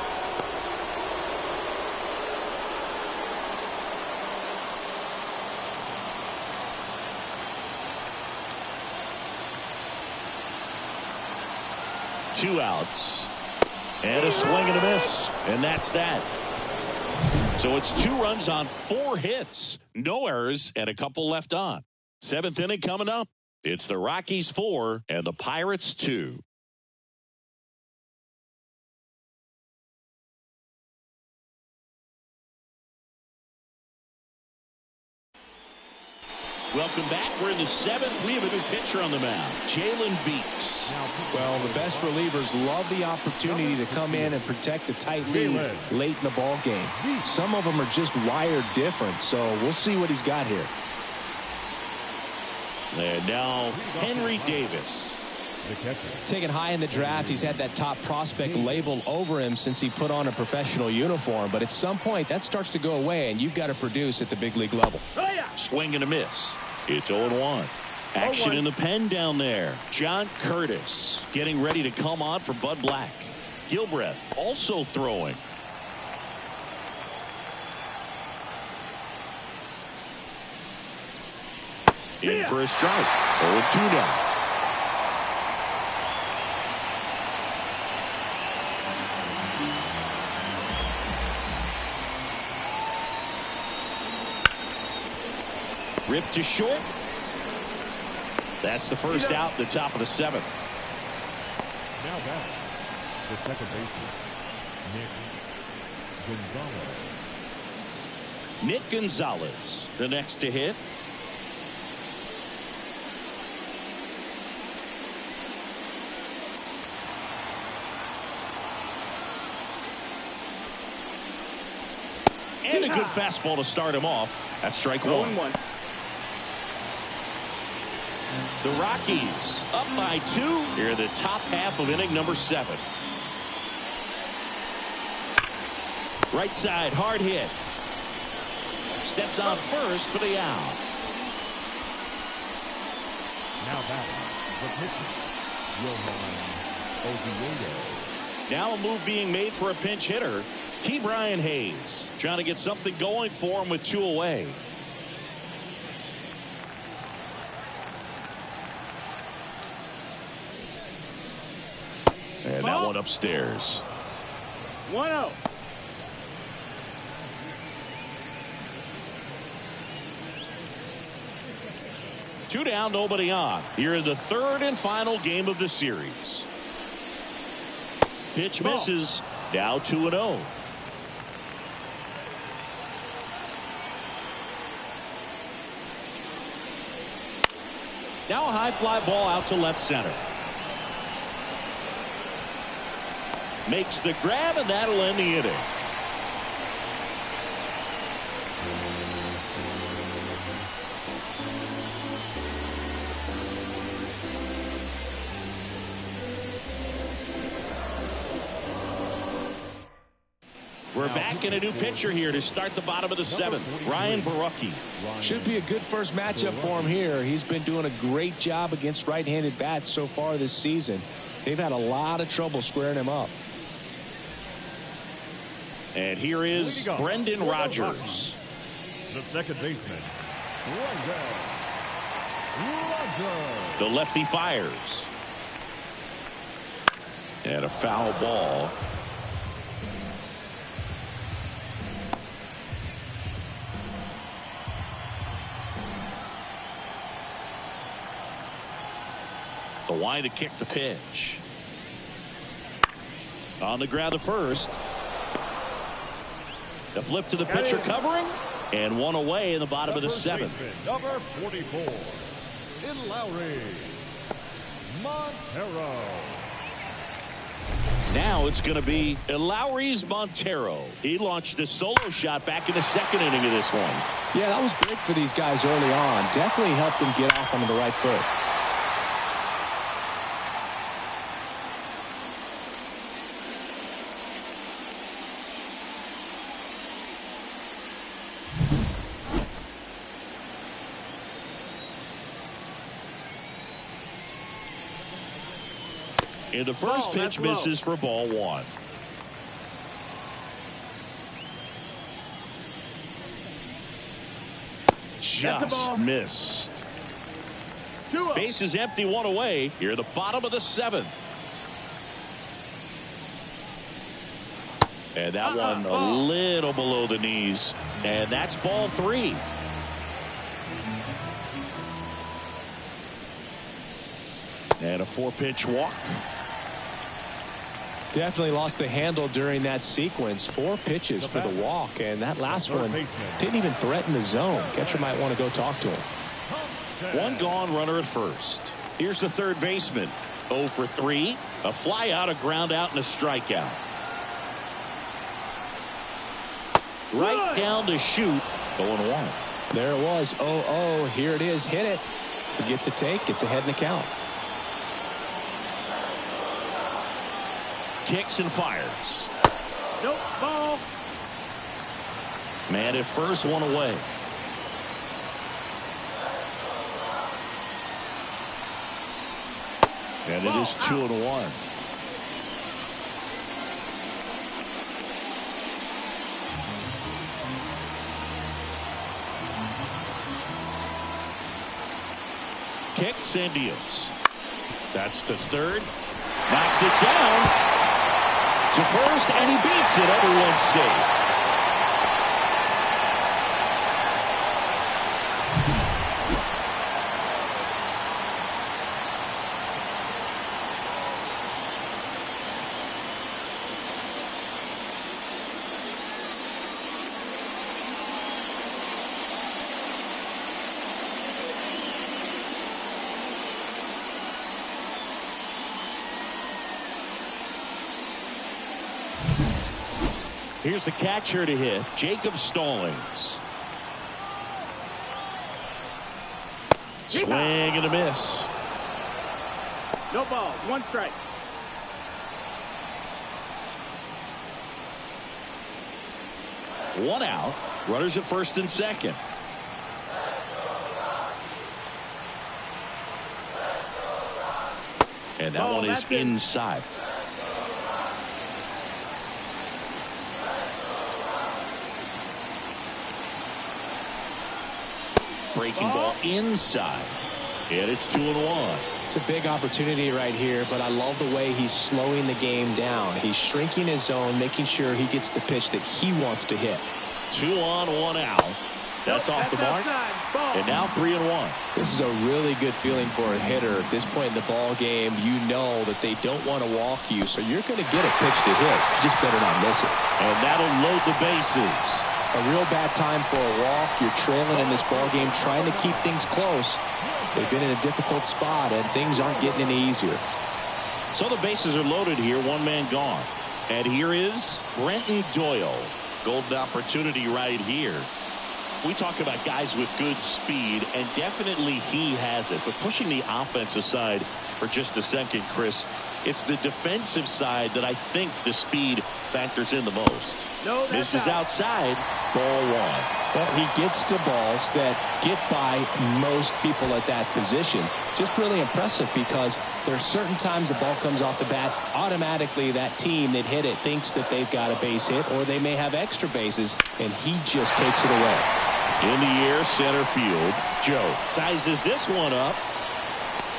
Two outs. And a swing and a miss. And that's that. So it's 2 runs on 4 hits. No errors and a couple left on. 7th inning coming up. It's the Rockies 4 and the Pirates 2. Welcome back. We're in the 7th. We have a new pitcher on the mound, Jalen Beeks. Well, the best relievers love the opportunity to come in and protect a tight lead late in the ball game. Some of them are just wired different, so we'll see what he's got here. And now Henry Davis. Taken high in the draft, he's had that top prospect label over him since he put on a professional uniform. But at some point, that starts to go away, and you've got to produce at the big league level. Swing and a miss. It's 0-1. Action in the pen down there. John Curtis getting ready to come on for Bud Black. Gilbreth also throwing. In for a strike. 0-2 now. Ripped to short. That's the first out, the top of the 7th. Now back, the second baseman, Nick Gonzalez. Nick Gonzalez, the next to hit. And a good fastball to start him off. That's strike 1. 1. The Rockies up by 2 here in the top half of inning number 7. Right side, hard hit. Steps on first for the out. Now back, the pitcher, Johan Oviedo. Now a move being made for a pinch hitter. Key Brian Hayes trying to get something going for him with 2 away. And that one upstairs. 1-0. Two down, nobody on. Here in the 3rd and final game of the series. Pitch misses. Now 2-0. Now a high fly ball out to left center. Makes the grab, and that'll end the inning. We're back in a new pitcher here to start the bottom of the 7th. Ryan Barucki. Should be a good first matchup for him here. He's been doing a great job against right-handed bats so far this season. They've had a lot of trouble squaring him up. And here is Brendan Rodgers. The second baseman, The lefty fires. And a foul ball. The wide to kick the pitch. On the ground to first. The flip to the pitcher covering. And one away in the bottom of the seventh. Number 44. In Lowry. Montero. Now it's going to be Lowry's Montero. He launched a solo shot back in the second inning of this one. Yeah, that was big for these guys early on. Definitely helped them get off on the right foot. And the first pitch misses for ball one. Just missed. Base is empty, one away. Here at the bottom of the seventh. And that one a little below the knees. And that's ball three. And a 4-pitch walk. Definitely lost the handle during that sequence. 4 pitches for the walk, and that last one didn't even threaten the zone. Catcher might want to go talk to him. One gone, runner at first. Here's the third baseman. 0 for 3. A fly out, a ground out, and a strikeout. Right down to shoot. 0-1. There it was. 0-0. Here it is. Hit it. He gets a take. Gets ahead in the count. Kicks and fires. Nope, ball. Man at first, one away. And it is 2-1. Kicks and deals. That's the third. Knocks it down to first, and he beats it. Everyone's safe. Here's the catcher to hit, Jacob Stallings. Swing and a miss. No balls, 1 strike. One out. Runners at first and second. And that one is inside. Breaking ball inside. And it's 2-1. It's a big opportunity right here, but I love the way he's slowing the game down. He's shrinking his zone, making sure he gets the pitch that he wants to hit. 2 on, 1 out. That's off the mark. And now 3-1. This is a really good feeling for a hitter. At this point in the ball game, you know that they don't want to walk you, so you're going to get a pitch to hit. You just better not miss it. And that'll load the bases. A real bad time for a walk. You're trailing in this ball game, trying to keep things close. They've been in a difficult spot, and things aren't getting any easier. So the bases are loaded here. 1 man gone. And here is Brenton Doyle. Golden opportunity right here. We talk about guys with good speed, and definitely he has it. But pushing the offense aside for just a second, Chris, it's the defensive side that I think the speed factors in the most. No, misses outside. Ball 1. Well, he gets to balls that get by most people at that position. Just really impressive because there's certain times the ball comes off the bat, automatically that team that hit it thinks that they've got a base hit or they may have extra bases, and he just takes it away. In the air, center field. Joe sizes this one up.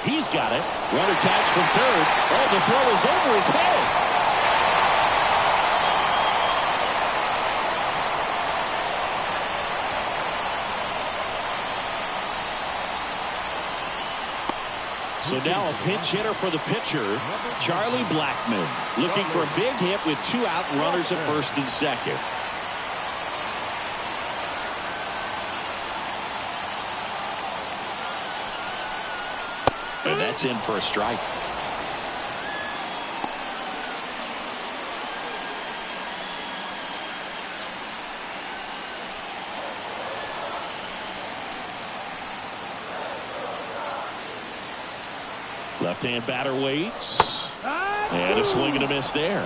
He's got it. Runner tags from third. Oh, the throw is over his head. So now a pinch hitter for the pitcher, Charlie Blackmon, looking for a big hit with 2 out and runners at first and second. And that's in for a strike. Left-hand batter waits. And a swing and a miss there.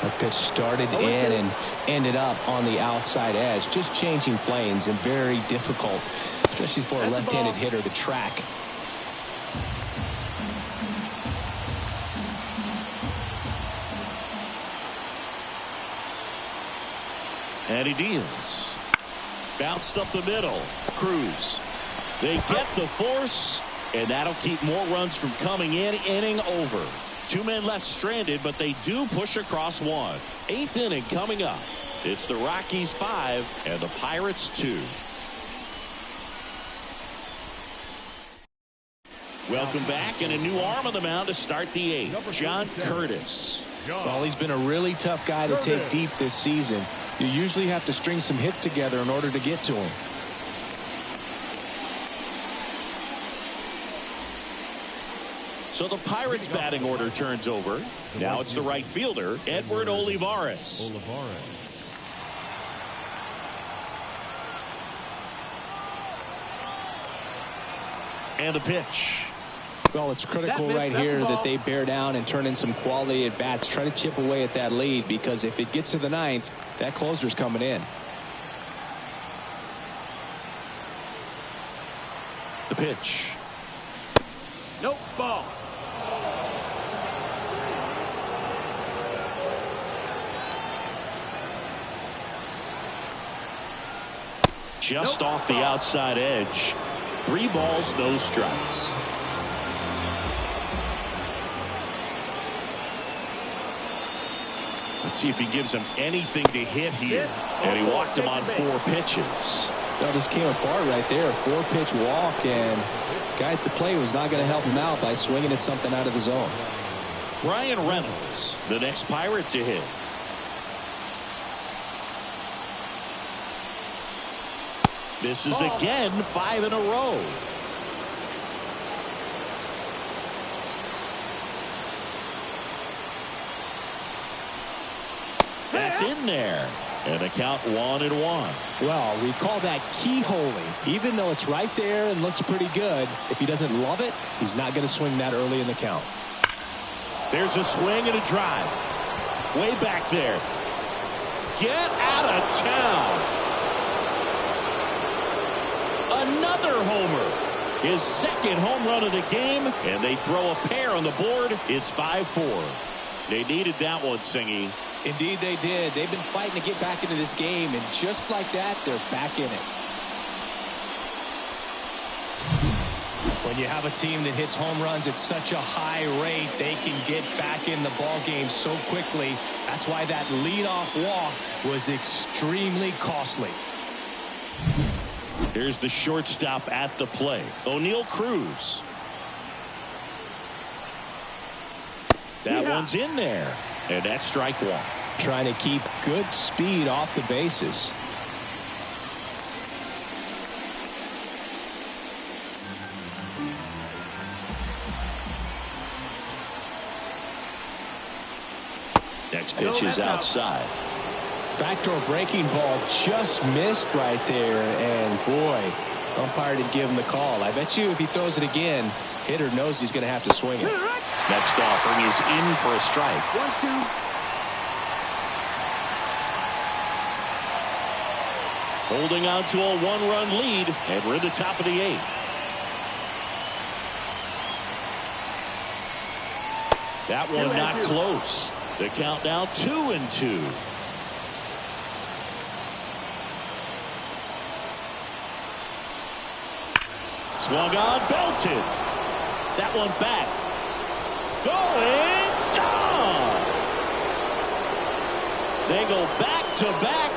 That pitch started in and ended up on the outside edge. Just changing planes and very difficult, especially for a left-handed hitter to track. And he deals. Bounced up the middle. Cruz. They get the force. And that'll keep more runs from coming in. Inning over. 2 men left stranded, but they do push across 1. 8th inning coming up. It's the Rockies 5 and the Pirates 2. Welcome back, and a new arm on the mound to start the 8th. John Curtis. Well, he's been a really tough guy to take deep this season. You usually have to string some hits together in order to get to him. So the Pirates batting order turns over. Now it's the right fielder, Edward Olivares. And the pitch. Well, it's critical right here that they bear down and turn in some quality at bats. Try to chip away at that lead, because if it gets to the 9th, that closer's coming in. The pitch. Nope, ball. Just off the outside edge. 3 balls, no strikes. Let's see if he gives him anything to hit here. And he walked him on 4 pitches. That just came apart right there. A 4-pitch walk, and guy at the plate was not going to help him out by swinging at something out of the zone. Ryan Reynolds, the next Pirate to hit. Misses again, 5 in a row. That's in there. And a count 1-1. Well, we call that keyholing. Even though it's right there and looks pretty good, if he doesn't love it, he's not going to swing that early in the count. There's a swing and a drive. Way back there. Get out of town. Another homer. His 2nd home run of the game, and they throw a pair on the board. It's 5-4. They needed that one, Singy. Indeed they did. They've been fighting to get back into this game, and just like that, they're back in it. When you have a team that hits home runs at such a high rate, they can get back in the ball game so quickly. That's why that leadoff walk was extremely costly. Here's the shortstop at the plate, O'Neal Cruz. That one's in there, and that's strike 1. Trying to keep good speed off the bases. Next pitch is outside. Backdoor breaking ball just missed right there, and boy, umpire did give him the call. I bet you if he throws it again, hitter knows he's going to have to swing it. Next offering is in for a strike. 1-2. Holding on to a 1-run lead, and we're in the top of the 8th. That one not close. The count now 2-2. Swung on, belted. That one back. Going, gone. They go back to back.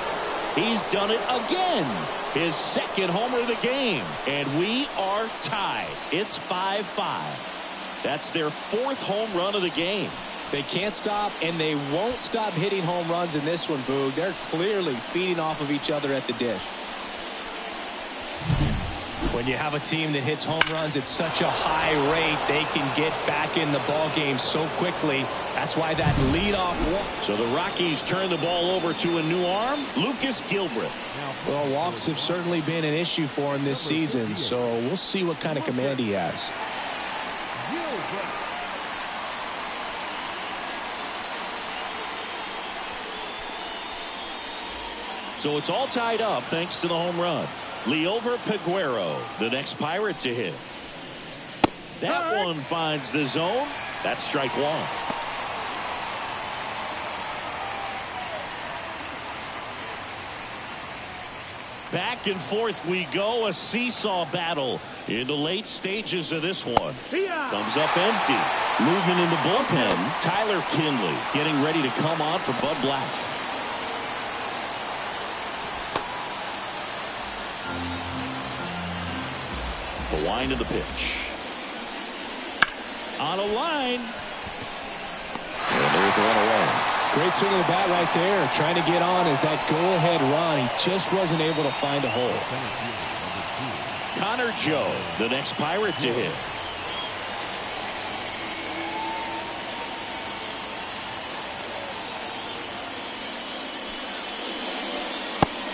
He's done it again. His 2nd homer of the game. And we are tied. It's 5-5. That's their 4th home run of the game. They can't stop, and they won't stop hitting home runs in this one, Boog. They're clearly feeding off of each other at the dish. When you have a team that hits home runs at such a high rate, they can get back in the ball game so quickly. That's why that leadoff walk. So the Rockies turn the ball over to a new arm, Lucas Gilbert. Well, walks have certainly been an issue for him this season, so we'll see what kind of command he has. So it's all tied up thanks to the home run. Liover Peguero, the next Pirate to hit. That one finds the zone. That's strike 1. Back and forth we go, a seesaw battle in the late stages of this one. Comes up empty. Movement in the bullpen. Tyler Kinley getting ready to come on for Bud Black. The wind of the pitch. On a line. And there's one away. Great swing of the bat right there. Trying to get on as that go-ahead run. He just wasn't able to find a hole. Connor Joe, the next Pirate to hit.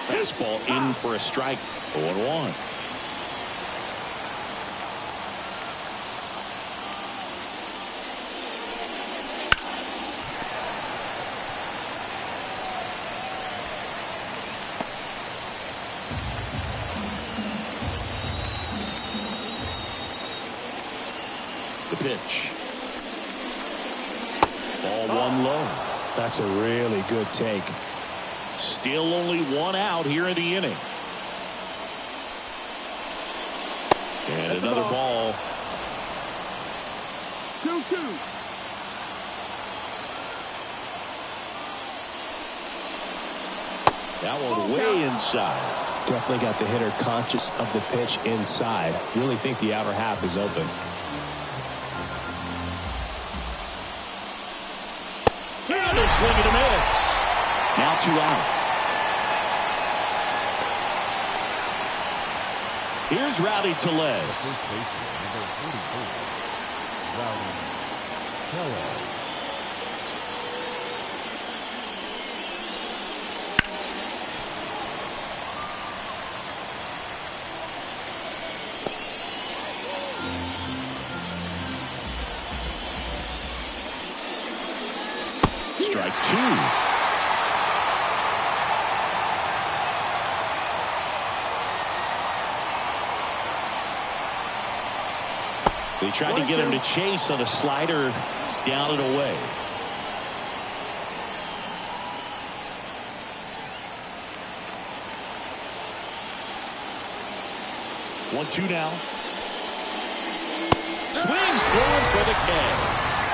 Fastball in for a strike. 0-1. The pitch. Ball 1 low. That's a really good take. Still only 1 out here in the inning. And another ball. 2-2. That one way inside. Definitely got the hitter conscious of the pitch inside. Really think the outer half is open. And a swing and a miss. Now 2 out. Here's Rowdy Tellez. Strike 2. They tried to get him to chase on a slider down and away. One, 2 now. Swings through it for the K.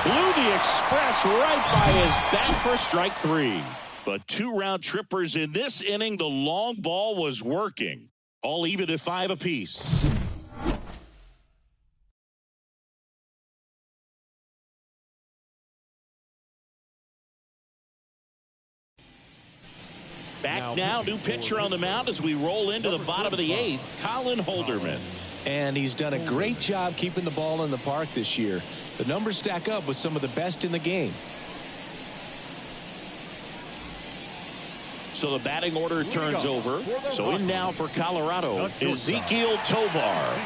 Blew the express right by his bat for strike 3. But 2 round trippers in this inning. The long ball was working. All even at 5 apiece. Back now, new pitcher on the mound as we roll into the bottom of the 8th, Colin Holderman. And he's done a great job keeping the ball in the park this year. The numbers stack up with some of the best in the game. So the batting order turns over. So in now for Colorado, Ezekiel Tovar.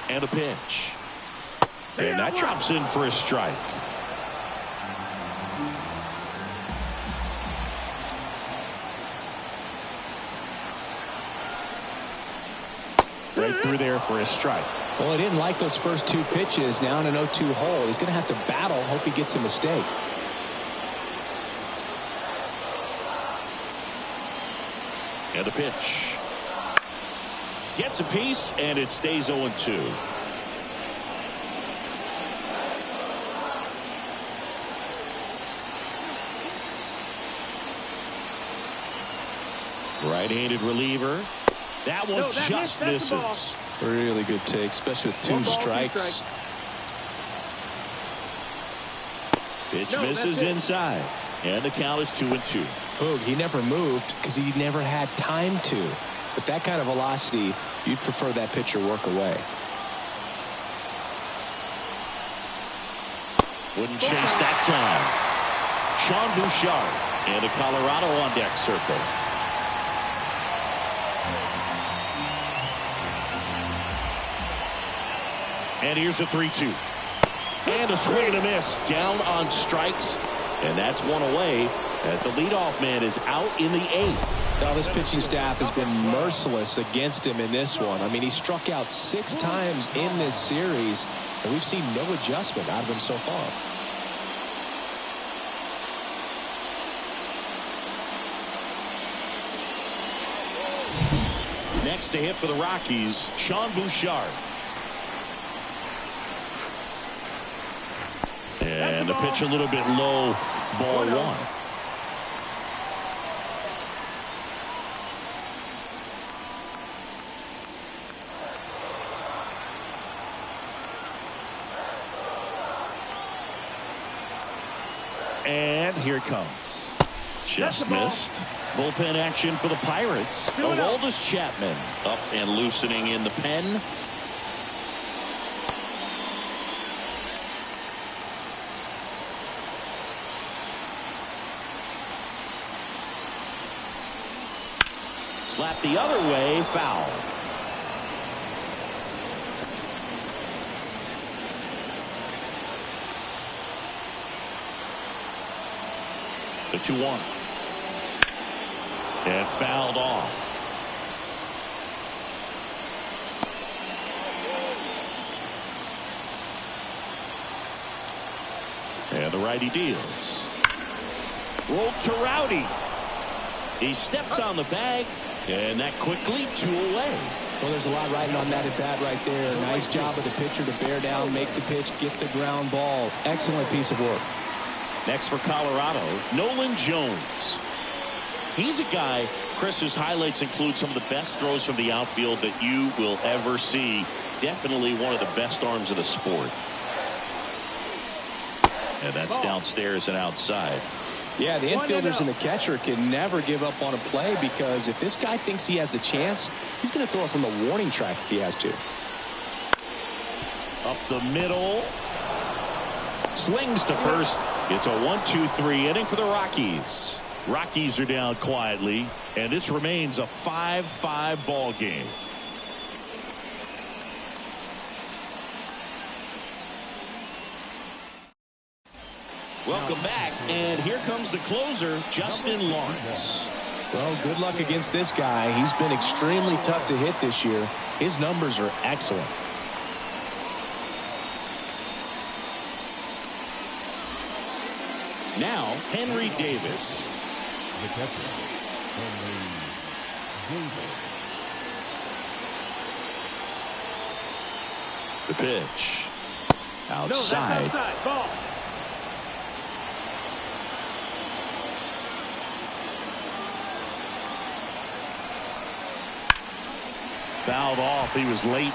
And a pitch. And that drops in for a strike. Right through there for a strike. Well, he didn't like those first 2 pitches. Now in an 0-2 hole. He's going to have to battle. Hope he gets a mistake. And a pitch. Gets a piece, and it stays 0-2. Right-handed reliever. That one just misses. Really good take, especially with two strikes. Pitch misses inside. And the count is 2-2. Boog, he never moved because he never had time to. But that kind of velocity, you'd prefer that pitcher work away. Wouldn't chase that time. Sean Bouchard and a Colorado on deck circle. And here's a 3-2. And a swing and a miss. Down on strikes. And that's one away as the leadoff man is out in the 8th. Now, this pitching staff has been merciless against him in this one. I mean, he struck out 6 times in this series, and we've seen no adjustment out of him so far. Next to hit for the Rockies, Sean Bouchard. And the pitch a little bit low, ball 1. And here it comes. Just missed. Bullpen action for the Pirates. Aroldis Chapman up and loosening in the pen. Slap the other way, foul. The 2-1. And fouled off. And the righty deals. Rolled to Rowdy. He steps on the bag. And that quickly 2 away. Well, there's a lot riding on that at bat right there. Nice job of the pitcher to bear down, make the pitch, get the ground ball. Excellent piece of work. Next for Colorado, Nolan Jones. He's a guy, Chris, whose highlights include some of the best throws from the outfield that you will ever see. Definitely one of the best arms of the sport. And that's downstairs and outside. Yeah, the infielders and the catcher can never give up on a play because if this guy thinks he has a chance, he's going to throw it from the warning track if he has to. Up the middle. Slings to first. It's a 1-2-3 inning for the Rockies. Rockies are down quietly, and this remains a 5-5 ball game. Welcome back, and here comes the closer, Justin Lawrence. Well, good luck against this guy. He's been extremely tough to hit this year. His numbers are excellent. Now, Henry Davis. The catcher, Henry Davis. The pitch. Outside. Outside. Ball. Fouled off. He was late.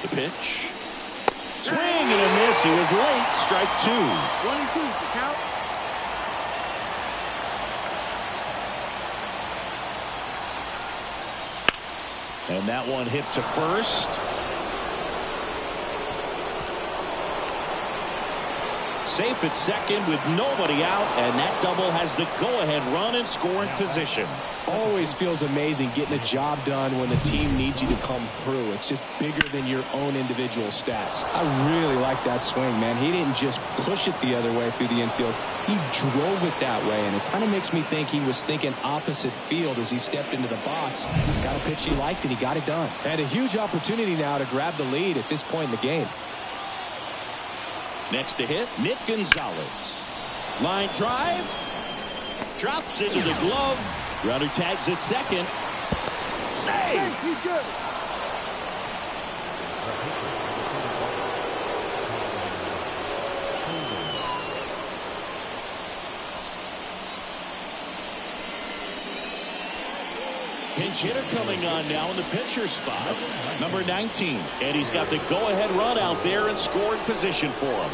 The pitch. Swing and a miss. He was late. Strike 2. 1-2. Count. And that one hit to first. Safe at second with nobody out, and that double has the go-ahead run in scoring position. Always feels amazing getting a job done when the team needs you to come through. It's just bigger than your own individual stats. I really like that swing, man. He didn't just push it the other way through the infield. He drove it that way, and it kind of makes me think he was thinking opposite field as he stepped into the box. Got a pitch he liked, and he got it done. And a huge opportunity now to grab the lead at this point in the game. Next to hit, Nick Gonzalez. Line drive. Drops into the glove. Runner tags at second. Save! Good. pinch hitter coming on now in the pitcher spot. Number 19. And he's got the go-ahead run out there in scoring position for him.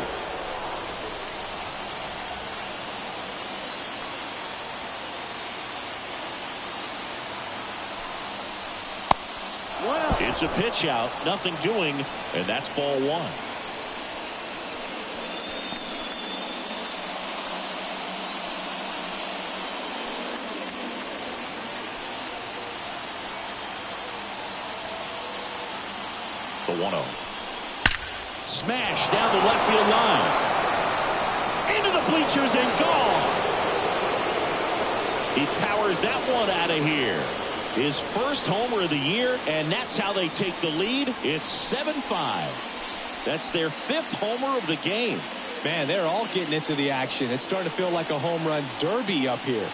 It's a pitch out, nothing doing, and that's ball one. The 1-0. Smash down the left field line. Into the bleachers and gone. He powers that one out of here. His first homer of the year, and that's how they take the lead. It's 7-5. That's their 5th homer of the game. Man, they're all getting into the action. It's starting to feel like a home run derby up here.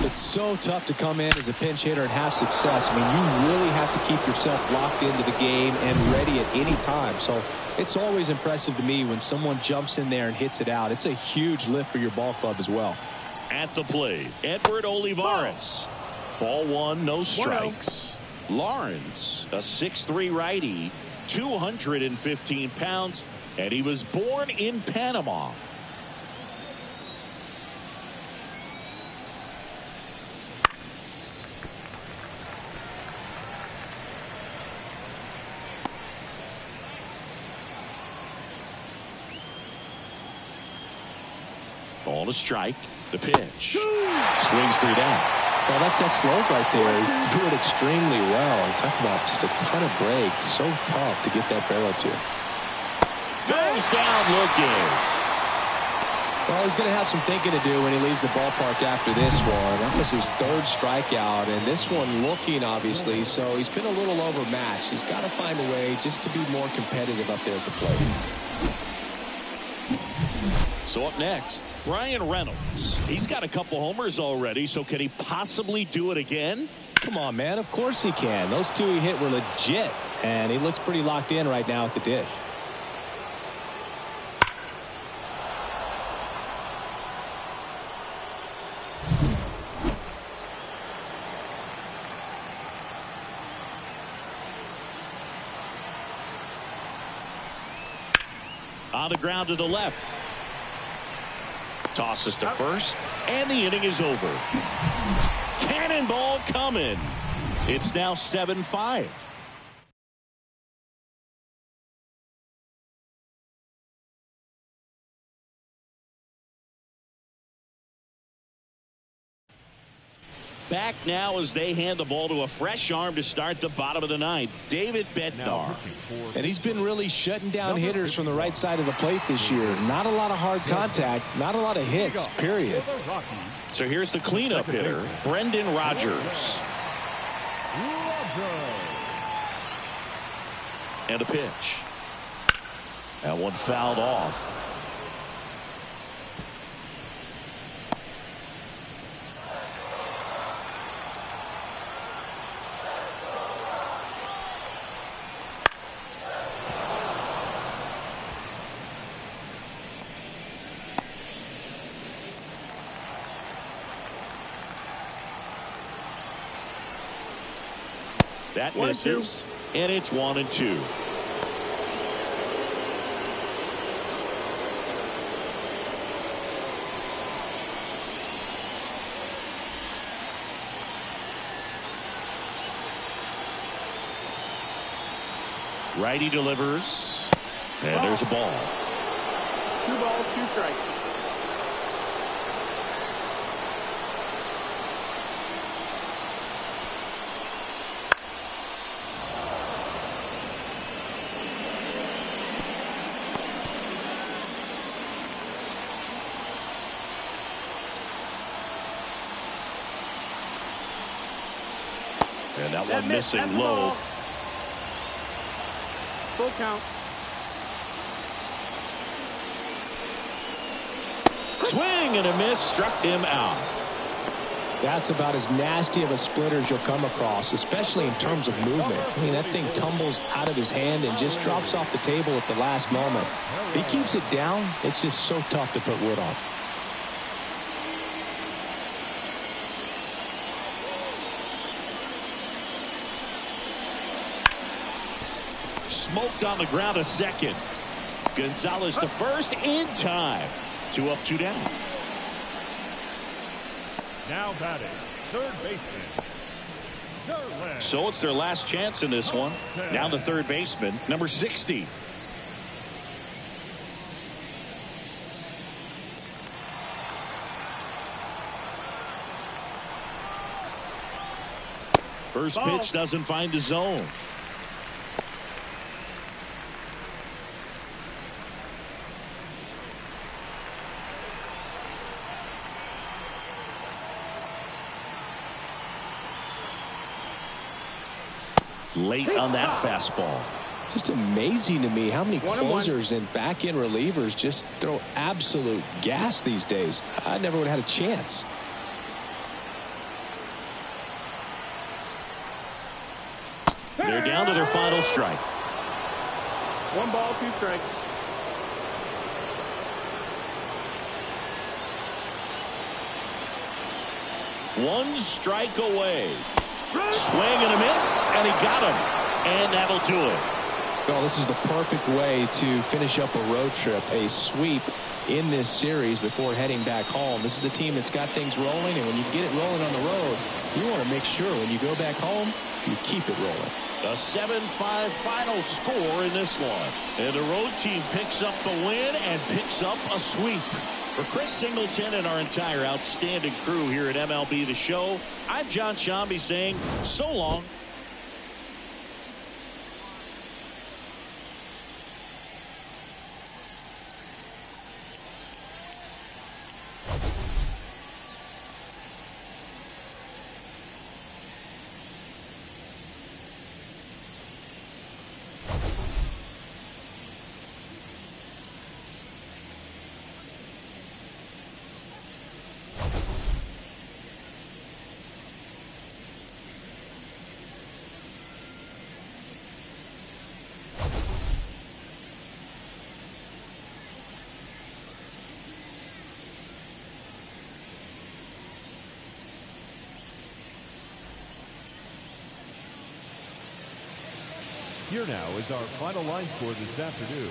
It's so tough to come in as a pinch hitter and have success. I mean, you really have to keep yourself locked into the game and ready at any time. So it's always impressive to me when someone jumps in there and hits it out. It's a huge lift for your ball club as well. At the plate, Edward Olivares. Ball one, no strikes. Lawrence, a 6'3" righty, 215 pounds, and he was born in Panama. Ball to strike. The pitch. Swings 3 down. Well, that's that slope right there. He threw it extremely well. I'm talking about just a ton of break. So tough to get that barrel to. Goes down looking. Well, he's going to have some thinking to do when he leaves the ballpark after this one. That was his 3rd strikeout, and this one looking, obviously, so he's been a little overmatched. He's got to find a way just to be more competitive up there at the plate. So up next, Brian Reynolds. He's got a couple homers already, so can he possibly do it again? Come on, man. Of course he can. Those 2 he hit were legit, and he looks pretty locked in right now at the dish. On the ground to the left. Tosses to first, and the inning is over. Cannonball coming. It's now 7-5. Back now as they hand the ball to a fresh arm to start the bottom of the ninth, David Bednar. And he's been really shutting down hitters from the right side of the plate this year. Not a lot of hard contact, not a lot of hits, period. So here's the cleanup hitter, Brendan Rodgers. And a pitch. That one fouled off. That misses, and it's 1-2. Righty delivers, and there's a ball. 2 balls, 2 strikes. And that one missing low. Full count. Swing and a miss, struck him out. That's about as nasty of a splitter as you'll come across, especially in terms of movement. I mean, that thing tumbles out of his hand and just drops off the table at the last moment. If he keeps it down, it's just so tough to put wood on. Smoked on the ground a second. Gonzalez to first in time. 2 up, 2 down. Now batting, third baseman, Sterling. So it's their last chance in this one. Now the third baseman, number 60. First pitch doesn't find the zone. Late on that fastball. Just amazing to me how many closers and back-end relievers just throw absolute gas these days. I never would have had a chance. They're down to their final strike. 1 ball, 2 strikes. One strike away. Swing and a miss, and he got him. And that'll do it. Well, this is the perfect way to finish up a road trip, a sweep in this series before heading back home. This is a team that's got things rolling, and when you get it rolling on the road, you want to make sure when you go back home, you keep it rolling. A 7-5 final score in this one. And the road team picks up the win and picks up a sweep. For Chris Singleton and our entire outstanding crew here at MLB The Show, I'm John Shambi saying so long. Here now is our final line score this afternoon.